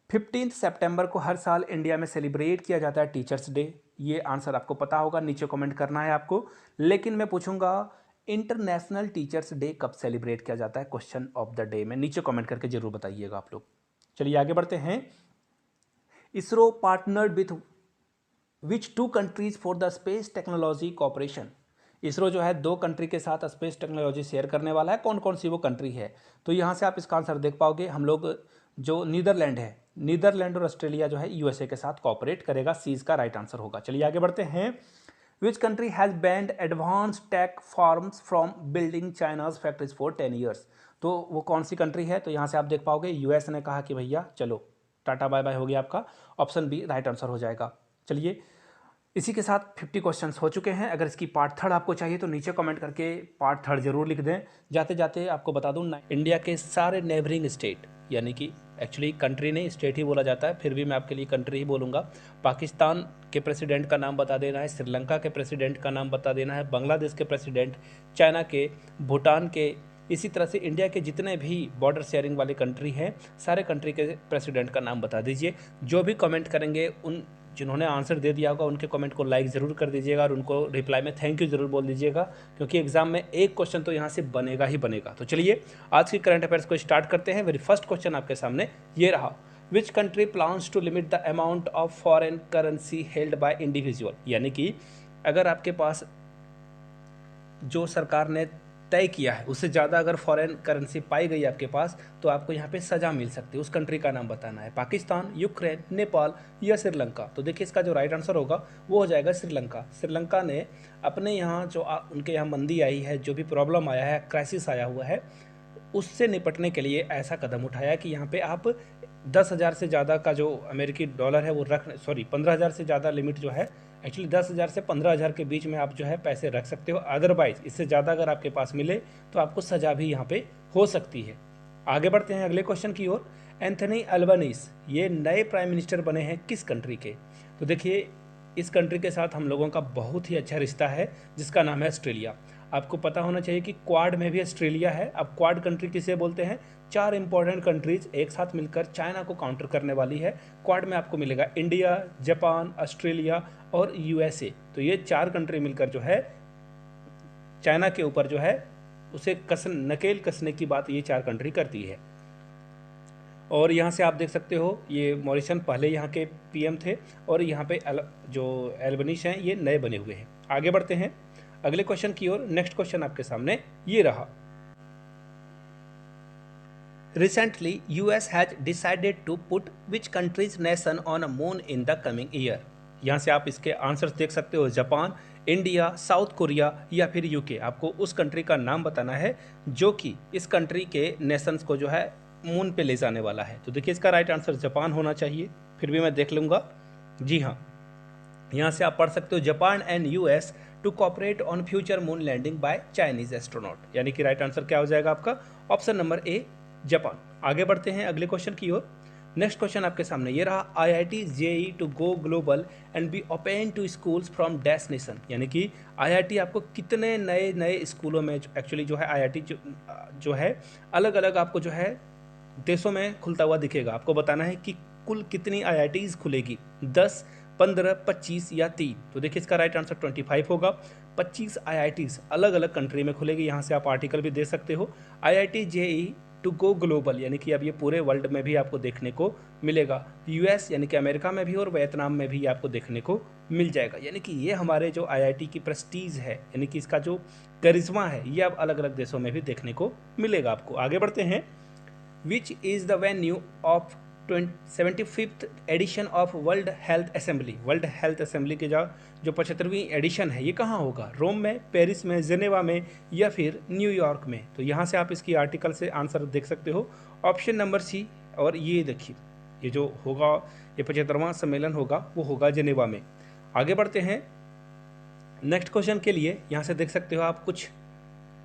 15 सितंबर को हर साल इंडिया में सेलिब्रेट किया जाता है टीचर्स डे। ये आंसर आपको पता होगा, नीचे कमेंट करना है आपको। लेकिन मैं पूछूंगा इंटरनेशनल टीचर्स डे कब सेलिब्रेट किया जाता है? क्वेश्चन ऑफ द डे में नीचे कमेंट करके जरूर बताइएगा आप लोग। चलिए आगे बढ़ते हैं। ISRO partnered with which 2 countries for the space technology cooperation? ISRO जो है 2 कंट्री के साथ स्पेस टेक्नोलॉजी शेयर करने वाला है, कौन कौन सी वो कंट्री है? तो यहाँ से आप इसका आंसर देख पाओगे, हम लोग जो नीदरलैंड है, नीदरलैंड और ऑस्ट्रेलिया जो है USA के साथ कॉपरेट करेगा, सी का राइट आंसर होगा। चलिए आगे बढ़ते हैं। Which country has band advance tech forms from building China's factories for 10 years? तो वो कौन सी कंट्री है, तो यहाँ से आप देख पाओगे यूएस ने कहा कि भैया चलो टाटा बाय बाय हो गया आपका, ऑप्शन बी राइट आंसर हो जाएगा। चलिए इसी के साथ 50 क्वेश्चंस हो चुके हैं। अगर इसकी पार्ट थर्ड आपको चाहिए तो नीचे कमेंट करके पार्ट थर्ड जरूर लिख दें। जाते जाते आपको बता दूं इंडिया के सारे नेबरिंग स्टेट, यानी कि एक्चुअली कंट्री नहीं स्टेट ही बोला जाता है, फिर भी मैं आपके लिए कंट्री ही बोलूँगा। पाकिस्तान के प्रेसिडेंट का नाम बता देना है, श्रीलंका के प्रेसिडेंट का नाम बता देना है, बांग्लादेश के प्रेसिडेंट, चाइना के, भूटान के, इसी तरह से इंडिया के जितने भी बॉर्डर शेयरिंग वाले कंट्री हैं सारे कंट्री के प्रेसिडेंट का नाम बता दीजिए। जो भी कमेंट करेंगे उन जिन्होंने आंसर दे दिया होगा उनके कमेंट को लाइक ज़रूर कर दीजिएगा और उनको रिप्लाई में थैंक यू ज़रूर बोल दीजिएगा, क्योंकि एग्जाम में एक क्वेश्चन तो यहाँ से बनेगा ही बनेगा। तो चलिए आज की करंट अफेयर्स को स्टार्ट करते हैं। मेरी फर्स्ट क्वेश्चन आपके सामने ये रहा, which country plans to limit the amount of foreign currency held by individual, यानी कि अगर आपके पास जो सरकार ने तय किया है उससे ज़्यादा अगर फॉरेन करेंसी पाई गई आपके पास तो आपको यहाँ पे सज़ा मिल सकती है। उस कंट्री का नाम बताना है, पाकिस्तान, यूक्रेन, नेपाल या श्रीलंका। तो देखिए इसका जो राइट आंसर होगा वो हो जाएगा श्रीलंका। श्रीलंका ने अपने यहाँ जो उनके यहाँ मंदी आई है, जो भी प्रॉब्लम आया है, क्राइसिस आया हुआ है, उससे निपटने के लिए ऐसा कदम उठाया कि यहाँ पे आप 10,000 से ज़्यादा का जो अमेरिकी डॉलर है वो 15,000 से ज़्यादा लिमिट जो है, एक्चुअली 10,000 से 15,000 के बीच में आप जो है पैसे रख सकते हो। अदरवाइज इससे ज़्यादा अगर आपके पास मिले तो आपको सज़ा भी यहाँ पे हो सकती है। आगे बढ़ते हैं अगले क्वेश्चन की ओर। एंथनी अल्बनीज़ ये नए प्राइम मिनिस्टर बने हैं किस कंट्री के? तो देखिए इस कंट्री के साथ हम लोगों का बहुत ही अच्छा रिश्ता है जिसका नाम है ऑस्ट्रेलिया। आपको पता होना चाहिए कि क्वाड में भी ऑस्ट्रेलिया है। अब क्वाड कंट्री किसे बोलते हैं? 4 इंपॉर्टेंट कंट्रीज एक साथ मिलकर चाइना को काउंटर करने वाली है। क्वाड में आपको मिलेगा इंडिया, जापान, ऑस्ट्रेलिया और यूएसए। तो ये 4 कंट्री मिलकर जो है चाइना के ऊपर जो है उसे नकेल कसने की बात ये 4 कंट्री करती है। और यहाँ से आप देख सकते हो ये मॉरिसन पहले यहाँ के पीएम थे और यहाँ पे जो एल्बनीज़ हैं ये नए बने हुए हैं। आगे बढ़ते हैं अगले क्वेश्चन की ओर। नेक्स्ट क्वेश्चन आपके सामने ये रहा, Recently, US has decided to put which country's nation on a moon in the coming year? यहाँ से आप इसके आंसर्स देख सकते हो, जापान, इंडिया, साउथ कोरिया या फिर यूके। आपको उस कंट्री का नाम बताना है जो कि इस कंट्री के नेशंस को जो है मून पे ले जाने वाला है। तो देखिए इसका राइट आंसर जापान होना चाहिए, फिर भी मैं देख लूँगा। जी हाँ, यहाँ से आप पढ़ सकते हो Japan and US to cooperate on future moon landing by Chinese astronaut, यानी कि राइट आंसर क्या हो जाएगा आपका? Option number A Japan. आगे बढ़ते हैं अगले क्वेश्चन की ओर। नेक्स्ट क्वेश्चन आपके सामने ये रहा, IIT JEE to go global and be open to schools from dash nation, यानी कि IIT आपको कितने नए नए स्कूलों में एक्चुअली जो है IIT जो है अलग अलग आपको जो है देशों में खुलता हुआ दिखेगा। आपको बताना है कि कुल कितनी IITs खुलेगी, 10, 15, 25 या 3। तो देखिए इसका राइट आंसर 25 होगा। 25 IITs अलग अलग कंट्री में खुलेगी। यहाँ से आप आर्टिकल भी दे सकते हो, IIT JEE to go global, यानी कि अब ये पूरे वर्ल्ड में भी आपको देखने को मिलेगा। US यानी कि अमेरिका में भी और वियतनाम में भी आपको देखने को मिल जाएगा। यानी कि ये हमारे जो IIT की प्रेस्टीज है, यानी कि इसका जो करिश्मा है, ये अब अलग अलग देशों में भी देखने को मिलेगा आपको। आगे बढ़ते हैं। Which is the venue of 75th edition of world health assembly? World health assembly के जो 75वीं एडिशन है ये कहाँ होगा? रोम में, पेरिस में, जेनेवा में या फिर न्यूयॉर्क में? तो यहाँ से आप इसकी आर्टिकल से आंसर देख सकते हो, ऑप्शन नंबर सी। और ये देखिए ये जो होगा ये 75वां सम्मेलन होगा वो होगा जेनेवा में। आगे बढ़ते हैं नेक्स्ट क्वेश्चन के लिए। यहाँ से देख सकते हो आप कुछ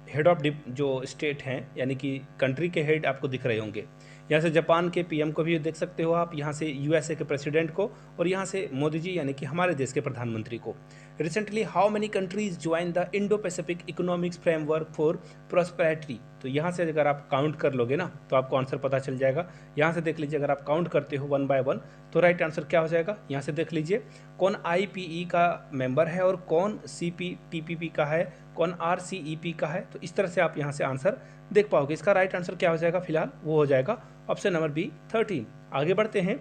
हेड ऑफ जो स्टेट हैं यानी कि कंट्री के हेड आपको दिख रहे होंगे। यहाँ से जापान के पीएम को भी देख सकते हो आप, यहाँ से यूएसए के प्रेसिडेंट को, और यहाँ से मोदी जी यानी कि हमारे देश के प्रधानमंत्री को। Recently how many countries join the Indo Pacific economics framework for prosperity? तो यहाँ से अगर आप काउंट कर लोगे ना तो आपको आंसर पता चल जाएगा। यहाँ से देख लीजिए, अगर आप काउंट करते हो 1 by 1 तो राइट आंसर क्या हो जाएगा? यहाँ से देख लीजिए कौन IPE का मेंबर है और कौन CPTPP का है, कौन RCEP का है। तो इस तरह से आप यहाँ से आंसर देख पाओगे। इसका राइट आंसर क्या हो जाएगा? फिलहाल वो हो जाएगा ऑप्शन नंबर बी 13। आगे बढ़ते हैं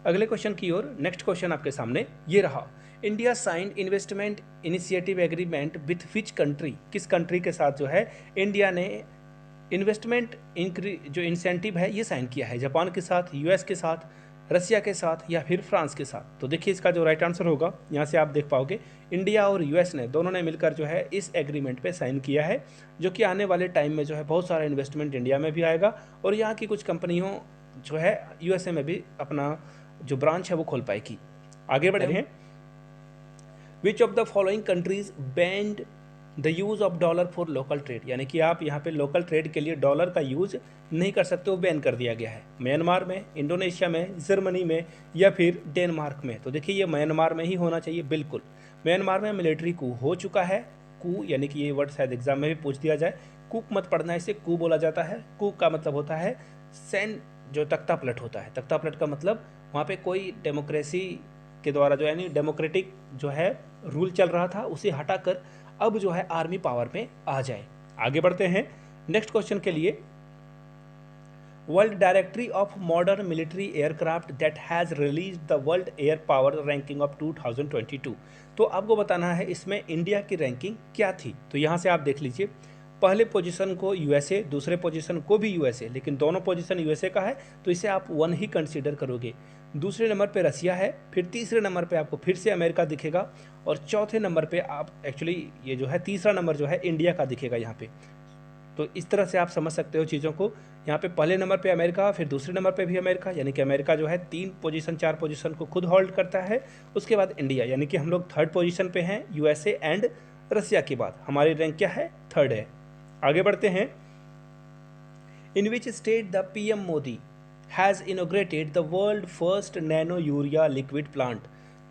अगले क्वेश्चन की ओर। नेक्स्ट क्वेश्चन आपके सामने ये रहा, India signed investment initiative agreement with which country? किस कंट्री के साथ जो है इंडिया ने इन्वेस्टमेंट जो इंसेंटिव है ये साइन किया है? जापान के साथ, US के साथ, रसिया के साथ या फिर फ्रांस के साथ। तो देखिए इसका जो राइट आंसर होगा, यहाँ से आप देख पाओगे इंडिया और यूएस ने दोनों ने मिलकर जो है इस एग्रीमेंट पे साइन किया है, जो कि आने वाले टाइम में जो है बहुत सारा इन्वेस्टमेंट इंडिया में भी आएगा और यहाँ की कुछ कंपनियों जो है यूएसए में भी अपना जो ब्रांच है वो खोल पाएगी। आगे बढ़े हैं। विच of the following countries band the use of dollar for local trade, यानी कि आप यहाँ पे लोकल ट्रेड के लिए डॉलर का यूज़ नहीं कर सकते, वो बैन कर दिया गया है। म्यांमार में, इंडोनेशिया में, जर्मनी में या फिर डेनमार्क में। तो देखिए ये म्यांमार में ही होना चाहिए, बिल्कुल। म्यांमार में मिलिट्री कू हो चुका है। कू यानी कि ये वर्ड शायद एग्जाम में भी पूछ दिया जाए, कूक मत पढ़ना, इसे कू बोला जाता है। कू का मतलब होता है सैन, जो तख्ता पलट होता है। तख्ता पलट का मतलब वहाँ पे कोई डेमोक्रेसी के द्वारा जो यानी डेमोक्रेटिक जो है रूल चल रहा था, उसे हटाकर अब जो है आर्मी पावर में आ जाए। आगे बढ़ते हैं नेक्स्ट क्वेश्चन के लिए। World directory of modern military aircraft that has release the world air power ranking of 2022। तो आपको बताना है इसमें इंडिया की रैंकिंग क्या थी। तो यहाँ से आप देख लीजिए, पहले पोजीशन को यूएसए, दूसरे पोजीशन को भी यूएसए, लेकिन दोनों पोजीशन यूएसए का है तो इसे आप 1 ही कंसीडर करोगे। दूसरे नंबर पे रसिया है, फिर तीसरे नंबर पे आपको फिर से अमेरिका दिखेगा और चौथे नंबर पे आप एक्चुअली ये जो है तीसरा नंबर जो है इंडिया का दिखेगा यहाँ पे। तो इस तरह से आप समझ सकते हो चीज़ों को। यहाँ पे पहले नंबर पे अमेरिका, फिर दूसरे नंबर पे भी अमेरिका, यानी कि अमेरिका जो है 3 पोजीशन 4 पोजीशन को खुद होल्ड करता है। उसके बाद इंडिया, यानी कि हम लोग 3rd पोजीशन पे हैं यूएसए एंड रसिया के बाद। हमारी रैंक क्या है? 3rd है। आगे बढ़ते हैं। In which state the PM Modi has inaugurated the world first nano urea liquid plant.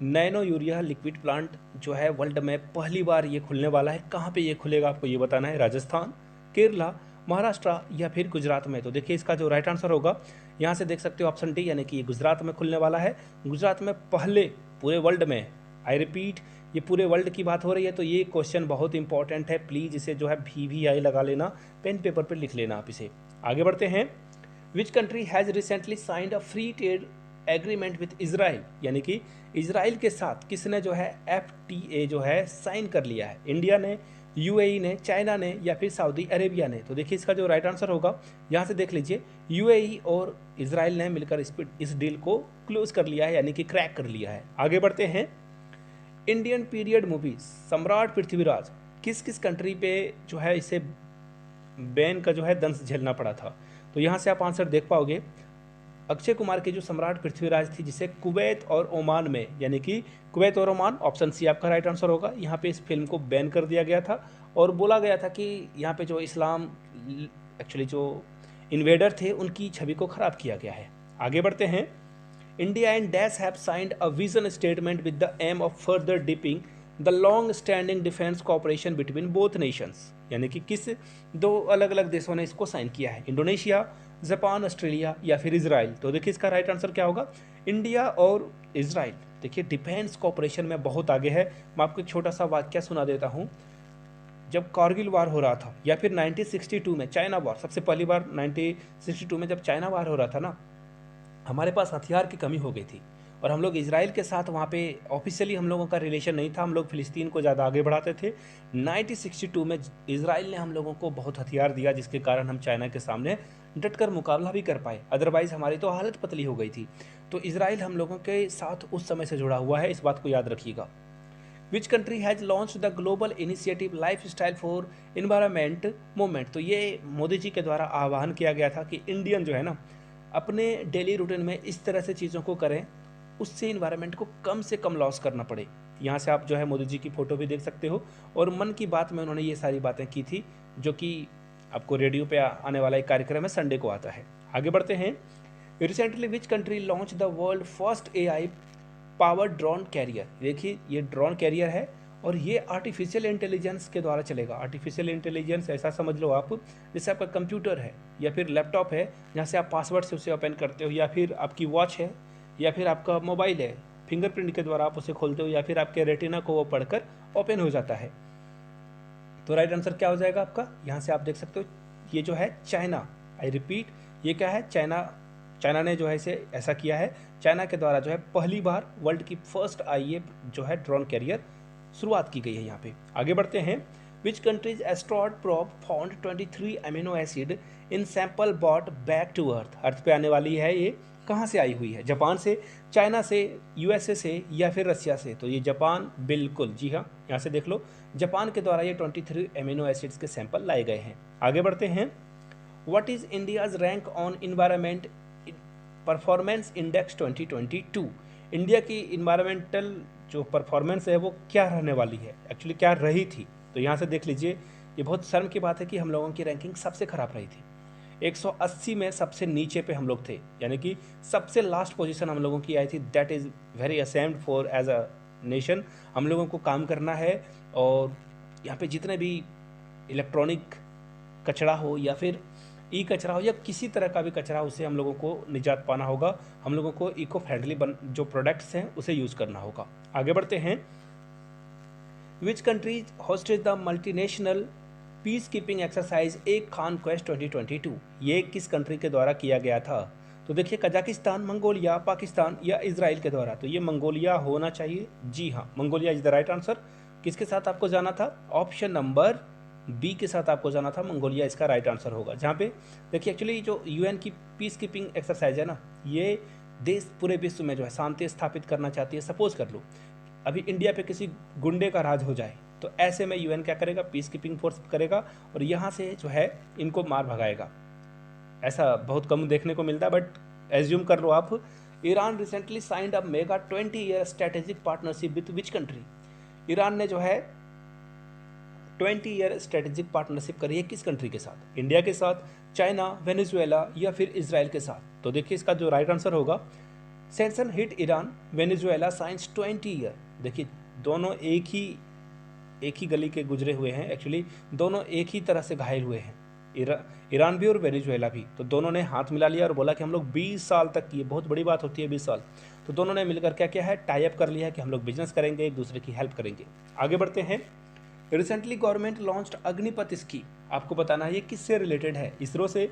Nano urea liquid plant जो है वर्ल्ड में पहली बार ये खुलने वाला है। कहाँ पे ये खुलेगा आपको ये बताना है। राजस्थान, केरला, महाराष्ट्र या फिर गुजरात में। तो देखिए इसका जो राइट आंसर होगा, यहाँ से देख सकते हो ऑप्शन डी, यानी कि ये गुजरात में खुलने वाला है। गुजरात में पहले पूरे वर्ल्ड में, आई रिपीट, ये पूरे वर्ल्ड की बात हो रही है। तो ये क्वेश्चन बहुत इंपॉर्टेंट है, प्लीज़ इसे जो है VVI लगा लेना, पेन पेपर पर लिख लेना आप इसे। आगे बढ़ते हैं। Which country has recently signed a free trade agreement with Israel, यानी कि इजराइल के साथ किसने जो है FTA जो है साइन कर लिया है। इंडिया ने, UAE ने, चाइना ने या फिर सऊदी अरेबिया ने। तो देखिए इसका जो राइट आंसर होगा, यहाँ से देख लीजिए, UAE और इजराइल ने मिलकर इस डील को क्लोज कर लिया है, यानी कि क्रैक कर लिया है। आगे बढ़ते हैं। इंडियन पीरियड मूवी सम्राट पृथ्वीराज किस किस कंट्री पे जो है इसे बैन का जो है दंश झेलना पड़ा था। तो यहाँ से आप आंसर देख पाओगे। अक्षय कुमार की जो सम्राट पृथ्वीराज थी, जिसे कुवैत और ओमान में, यानी कि कुवैत और ओमान, ऑप्शन सी आपका राइट आंसर होगा। यहाँ पे इस फिल्म को बैन कर दिया गया था और बोला गया था कि यहाँ पे जो इस्लाम एक्चुअली जो इन्वेडर थे उनकी छवि को खराब किया गया है। आगे बढ़ते हैं। India and dash have signed a vision statement with the aim of further deepening the long standing defence cooperation between both nations, यानी कि किस 2 अलग अलग देशों ने इसको साइन किया है। इंडोनेशिया, जापान, ऑस्ट्रेलिया या फिर इजराइल। तो देखिए इसका राइट आंसर क्या होगा, इंडिया और इजराइल। देखिए डिफेंस कॉपरेशन में बहुत आगे है। मैं आपको एक छोटा सा वाक्य सुना देता हूँ। जब कारगिल वार हो रहा था या फिर 1962 में चाइना वार, सबसे पहली बार 1962 में जब चाइना वार हो रहा था ना, हमारे पास हथियार की कमी हो गई थी और हम लोग इजराइल के साथ वहाँ पे ऑफिशियली हम लोगों का रिलेशन नहीं था। हम लोग फिलिस्तीन को ज़्यादा आगे बढ़ाते थे। 1962 में इजराइल ने हम लोगों को बहुत हथियार दिया, जिसके कारण हम चाइना के सामने डटकर मुकाबला भी कर पाए, अदरवाइज़ हमारी तो हालत पतली हो गई थी। तो इजराइल हम लोगों के साथ उस समय से जुड़ा हुआ है, इस बात को याद रखिएगा। विच country has launch the global initiative life style for environment movement. तो ये मोदी जी के द्वारा आह्वान किया गया था कि इंडियन जो है ना अपने डेली रूटीन में इस तरह से चीज़ों को करें, उससे इन्वायरमेंट को कम से कम लॉस करना पड़े। यहाँ से आप जो है मोदी जी की फ़ोटो भी देख सकते हो और मन की बात में उन्होंने ये सारी बातें की थी, जो कि आपको रेडियो पे आने वाला एक कार्यक्रम है, संडे को आता है। आगे बढ़ते हैं। Recently which country launch the world first AI power drone carrier. देखिए ये ड्रोन कैरियर है और ये आर्टिफिशियल इंटेलिजेंस के द्वारा चलेगा। आर्टिफिशियल इंटेलिजेंस ऐसा समझ लो आप, जैसे आपका कंप्यूटर है या फिर लैपटॉप है, जहाँ से आप पासवर्ड से उसे ओपन करते हो, या फिर आपकी वॉच है या फिर आपका मोबाइल है, फिंगरप्रिंट के द्वारा आप उसे खोलते हो या फिर आपके रेटिना को वो पढ़कर ओपन हो जाता है। तो राइट आंसर क्या हो जाएगा आपका, यहाँ से आप देख सकते हो, ये जो है चाइना, आई रिपीट, ये क्या है, चाइना ने जो है इसे ऐसा किया है। चाइना के द्वारा जो है पहली बार वर्ल्ड की फर्स्ट IA जो है ड्रोन कैरियर शुरुआत की गई है यहाँ पे। आगे बढ़ते हैं। Which country's asteroid probe found 23 amino acid in sample bought back to Earth. Earth पे आने वाली है ये कहाँ से आई हुई है, जापान से, चाइना से, यूएसए से या फिर रसिया से? तो ये जापान, बिल्कुल जी हाँ, यहाँ से देख लो, जापान के द्वारा ये 23 एमिनो एसिड्स के सैंपल लाए गए हैं। आगे बढ़ते हैं। What is India's rank on environment performance index 2022? India की इन्वायरमेंटल जो परफॉर्मेंस है वो क्या रहने वाली है, एक्चुअली क्या रही थी? तो यहाँ से देख लीजिए, ये बहुत शर्म की बात है कि हम लोगों की रैंकिंग सबसे खराब रही थी। 180 में सबसे नीचे पे हम लोग थे, यानी कि सबसे लास्ट पोजीशन हम लोगों की आई थी। That is very ashamed for as a nation. हम लोगों को काम करना है और यहाँ पे जितने भी इलेक्ट्रॉनिक कचरा हो या फिर ई कचरा हो या किसी तरह का भी कचरा, उसे हम लोगों को निजात पाना होगा। हम लोगों को इको फ्रेंडली जो प्रोडक्ट्स हैं उसे यूज़ करना होगा। आगे बढ़ते हैं। Which countries hosted the multinational peace keeping exercise एक खान क्वेस्ट 2022? ये किस कंट्री के द्वारा किया गया था? तो देखिए, कजाकिस्तान, मंगोलिया, पाकिस्तान या इजराइल के द्वारा? तो ये मंगोलिया होना चाहिए। जी हाँ, Mongolia is the right answer. किसके साथ आपको जाना था? ऑप्शन नंबर बी के साथ आपको जाना था, मंगोलिया इसका राइट आंसर होगा। जहाँ पे देखिए, एक्चुअली जो यूएन की पीस कीपिंग एक्सरसाइज है ना, ये देश पूरे विश्व में जो है शांति स्थापित करना चाहती है। सपोज कर लो अभी इंडिया पे किसी गुंडे का राज हो जाए, तो ऐसे में यूएन क्या करेगा? पीस कीपिंग फोर्स करेगा और यहाँ से जो है इनको मार भगाएगा। ऐसा बहुत कम देखने को मिलता है, बट एज्यूम कर लो आप। Iran recently signed a mega 20-year strategic partnership with which country? Iran ने जो है 20-year स्ट्रेटेजिक पार्टनरशिप करी है किस कंट्री के साथ? इंडिया के साथ, चाइना, वेनेजुएला या फिर इजराइल के साथ? तो देखिए, इसका जो राइट आंसर होगा, sanction hit Iran, Venezuela science 20 year. देखिए, दोनों एक ही गली के गुजरे हुए हैं, एक्चुअली दोनों एक ही तरह से घायल हुए हैं, ईरान भी और वेनेजुएला भी। तो दोनों ने हाथ मिला लिया और बोला कि हम लोग 20 साल तक, ये बहुत बड़ी बात होती है 20 साल, तो दोनों ने मिलकर क्या किया है? टाई अप कर लिया है कि हम लोग बिजनेस करेंगे, एक दूसरे की हेल्प करेंगे। आगे बढ़ते हैं। Recently government launched Agnipath scheme, आपको बताना है ये किससे रिलेटेड है? इसरो से,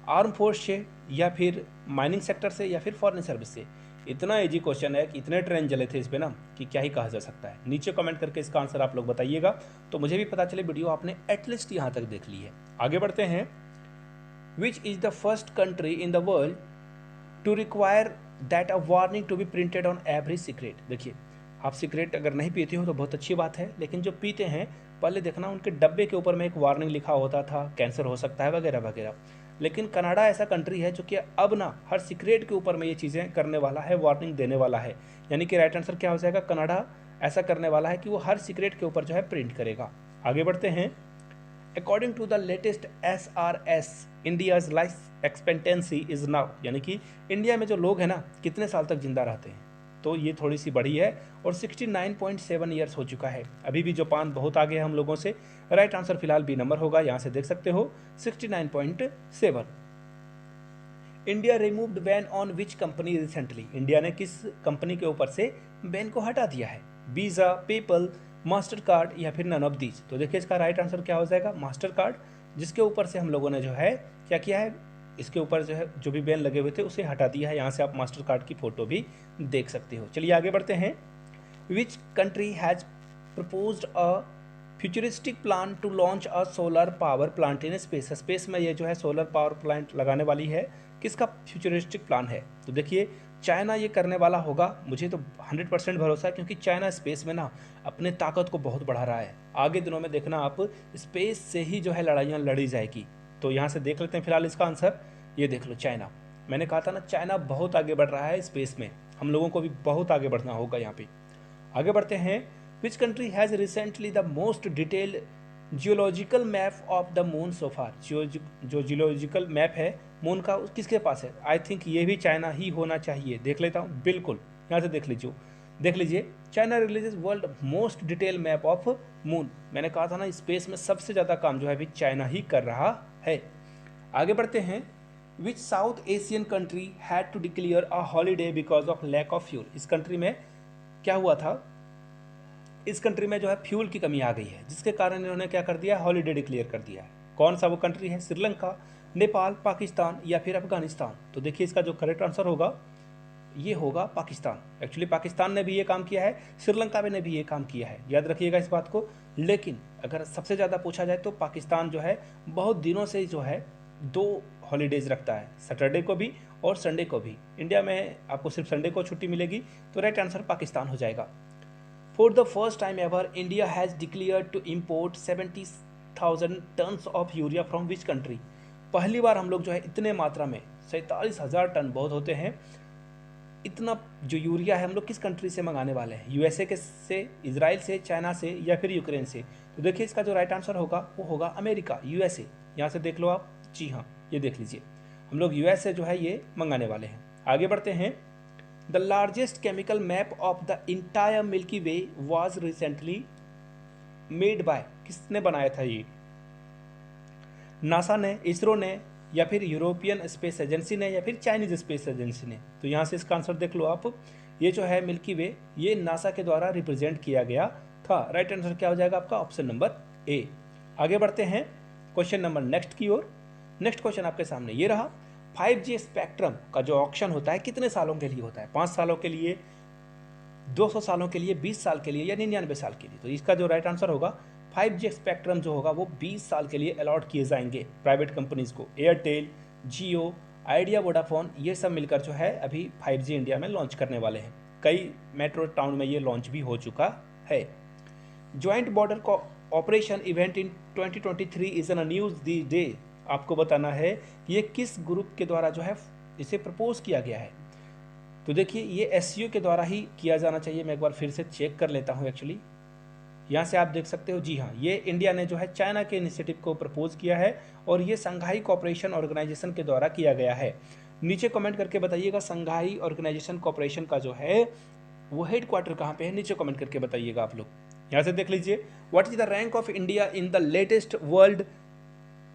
आर्म फोर्स से या फिर माइनिंग सेक्टर से या फिर फॉरेन सर्विस से? इतना इजी क्वेश्चन है कि इतने ट्रेंड जले थे इस पे ना कि क्या ही कहा जा सकता है। नीचे कमेंट करके इसका आंसर आप लोग बताइएगा, तो मुझे भी पता चले वीडियो आपने एटलीस्ट यहाँ तक देख ली है। आगे बढ़ते हैं। Which is the first country in the world to require that a warning to be printed on every cigarette? देखिए, आप सिगरेट अगर नहीं पीते हो तो बहुत अच्छी बात है, लेकिन जो पीते हैं पहले देखना उनके डब्बे के ऊपर में एक वार्निंग लिखा होता था, कैंसर हो सकता है वगैरह वगैरह। लेकिन कनाडा ऐसा कंट्री है जो कि अब ना हर सिगरेट के ऊपर में ये चीज़ें करने वाला है, वार्निंग देने वाला है। यानी कि राइट आंसर क्या हो जाएगा? कनाडा ऐसा करने वाला है कि वो हर सिगरेट के ऊपर जो है प्रिंट करेगा। आगे बढ़ते हैं। According to the latest SRS, India's life expectancy is now, यानी कि इंडिया में जो लोग हैं ना कितने साल तक जिंदा रहते हैं? तो ये थोड़ी सी बढ़ी है और 69.7 ईयर्स हो चुका है। अभी भी जापान बहुत आगे है हम लोगों से। राइट आंसर फिलहाल बी नंबर होगा, यहाँ से देख सकते हो 69.7। India removed ban on which company recently? India ने किस कंपनी के ऊपर से बैन को हटा दिया है? वीज़ा, पेपल, मास्टर कार्ड या फिर नन ऑफ दीज? तो देखिए, इसका राइट आंसर क्या हो जाएगा? मास्टर कार्ड, जिसके ऊपर से हम लोगों ने जो है क्या किया है, इसके ऊपर जो है जो भी बैन लगे हुए थे उसे हटा दिया है। यहाँ से आप मास्टर कार्ड की फोटो भी देख सकते हो। चलिए आगे बढ़ते हैं। Which country has proposed a futuristic plan to launch a solar power plant in space? Space में ये जो है सोलर पावर प्लांट लगाने वाली है, किसका फ्यूचरिस्टिक प्लान है? तो देखिए, चाइना ये करने वाला होगा, मुझे तो 100% भरोसा है, क्योंकि चाइना स्पेस में ना अपने ताकत को बहुत बढ़ा रहा है। आगे दिनों में देखना आप, स्पेस से ही जो है लड़ाइयाँ लड़ी जाएगी। तो यहाँ से देख लेते हैं फिलहाल इसका आंसर। ये देख लो, चाइना। मैंने कहा था ना, चाइना बहुत आगे बढ़ रहा है स्पेस में, हम लोगों को भी बहुत आगे बढ़ना होगा यहाँ पे। आगे बढ़ते हैं। Which country has recently the most detailed geological map of the moon so far? जो जियोलॉजिकल मैप है मून का, किसके पास है? आई थिंक ये भी चाइना ही होना चाहिए। देख लेता हूँ, बिल्कुल यहाँ से देख लीजिए। China releases world most detail map of moon. मैंने कहा था ना, स्पेस में सबसे ज़्यादा काम जो है अभी चाइना ही कर रहा है। आगे बढ़ते हैं। Which South Asian country had to declare a holiday because of lack of fuel? इस कंट्री में क्या हुआ था? इस कंट्री में जो है फ्यूल की कमी आ गई है, जिसके कारण इन्होंने क्या कर दिया? हॉलीडे डिक्लेयर कर दिया है। कौन सा वो कंट्री है? श्रीलंका, नेपाल, पाकिस्तान या फिर अफगानिस्तान? तो देखिए, इसका जो करेक्ट आंसर होगा ये होगा पाकिस्तान। एक्चुअली पाकिस्तान ने भी ये काम किया है, श्रीलंका ने भी ये काम किया है, याद रखिएगा इस बात को। लेकिन अगर सबसे ज़्यादा पूछा जाए तो पाकिस्तान जो है बहुत दिनों से जो है 2 हॉलीडेज रखता है, सैटरडे को भी और संडे को भी। इंडिया में आपको सिर्फ संडे को छुट्टी मिलेगी, तो राइट आंसर पाकिस्तान हो जाएगा। For the first time ever India has declared to import 70,000 tons of urea from which country. पहली बार हम लोग जो है इतने मात्रा में 47,000 टन बहुत होते हैं, इतना जो यूरिया है हम लोग किस कंट्री से मंगाने वाले हैं? यूएसए के से, इजराइल से, चाइना से या फिर यूक्रेन से? तो देखिए इसका जो राइट आंसर होगा वो होगा अमेरिका, यूएसए। यहाँ से देख लो आप, जी हाँ ये देख लीजिए, हम लोग यूएसए जो है ये मंगाने वाले हैं। आगे बढ़ते हैं। The largest chemical map of the entire milky way was recently made by, किसने बनाया था ये? नासा ने, इसरो ने, या फिर यूरोपियन स्पेस एजेंसी ने, या फिर चाइनीज स्पेस एजेंसी ने? तो यहाँ से इसका आंसर देख लो आप, ये जो है मिल्की वे ये नासा के द्वारा रिप्रेजेंट किया गया था। राइट आंसर क्या हो जाएगा आपका? ऑप्शन नंबर ए। आगे बढ़ते हैं क्वेश्चन नंबर नेक्स्ट की ओर। नेक्स्ट क्वेश्चन आपके सामने ये रहा, 5G स्पेक्ट्रम का जो ऑक्शन होता है कितने सालों के लिए होता है? 5 सालों के लिए, 200 सालों के लिए, 20 साल के लिए या 99 साल के लिए? तो इसका जो राइट आंसर होगा 5G स्पेक्ट्रम जो होगा वो 20 साल के लिए अलॉट किए जाएंगे प्राइवेट कंपनीज को। एयरटेल, जियो, आइडिया, वोडाफोन ये सब मिलकर जो है अभी 5G इंडिया में लॉन्च करने वाले हैं। कई मेट्रो टाउन में ये लॉन्च भी हो चुका है। ज्वाइंट बॉर्डर को operation event in 2023 is an news the day. आपको बताना है ये किस ग्रुप के द्वारा जो है इसे प्रपोज किया गया है। तो देखिए ये एससीओ के द्वारा ही किया जाना चाहिए। मैं एक बार फिर से चेक कर लेता हूँ। एक्चुअली यहाँ से आप देख सकते हो, जी हाँ ये इंडिया ने जो है चाइना के इनिशिएटिव को प्रपोज किया है और ये संघाई कोऑपरेशन ऑर्गेनाइजेशन के द्वारा किया गया है। नीचे कमेंट करके बताइएगा संघाई ऑर्गेनाइजेशन कोऑपरेशन का जो है वो हेडक्वार्टर कहाँ पे है, नीचे कमेंट करके बताइएगा आप लोग। यहाँ से देख लीजिए, what is the rank of India in the latest world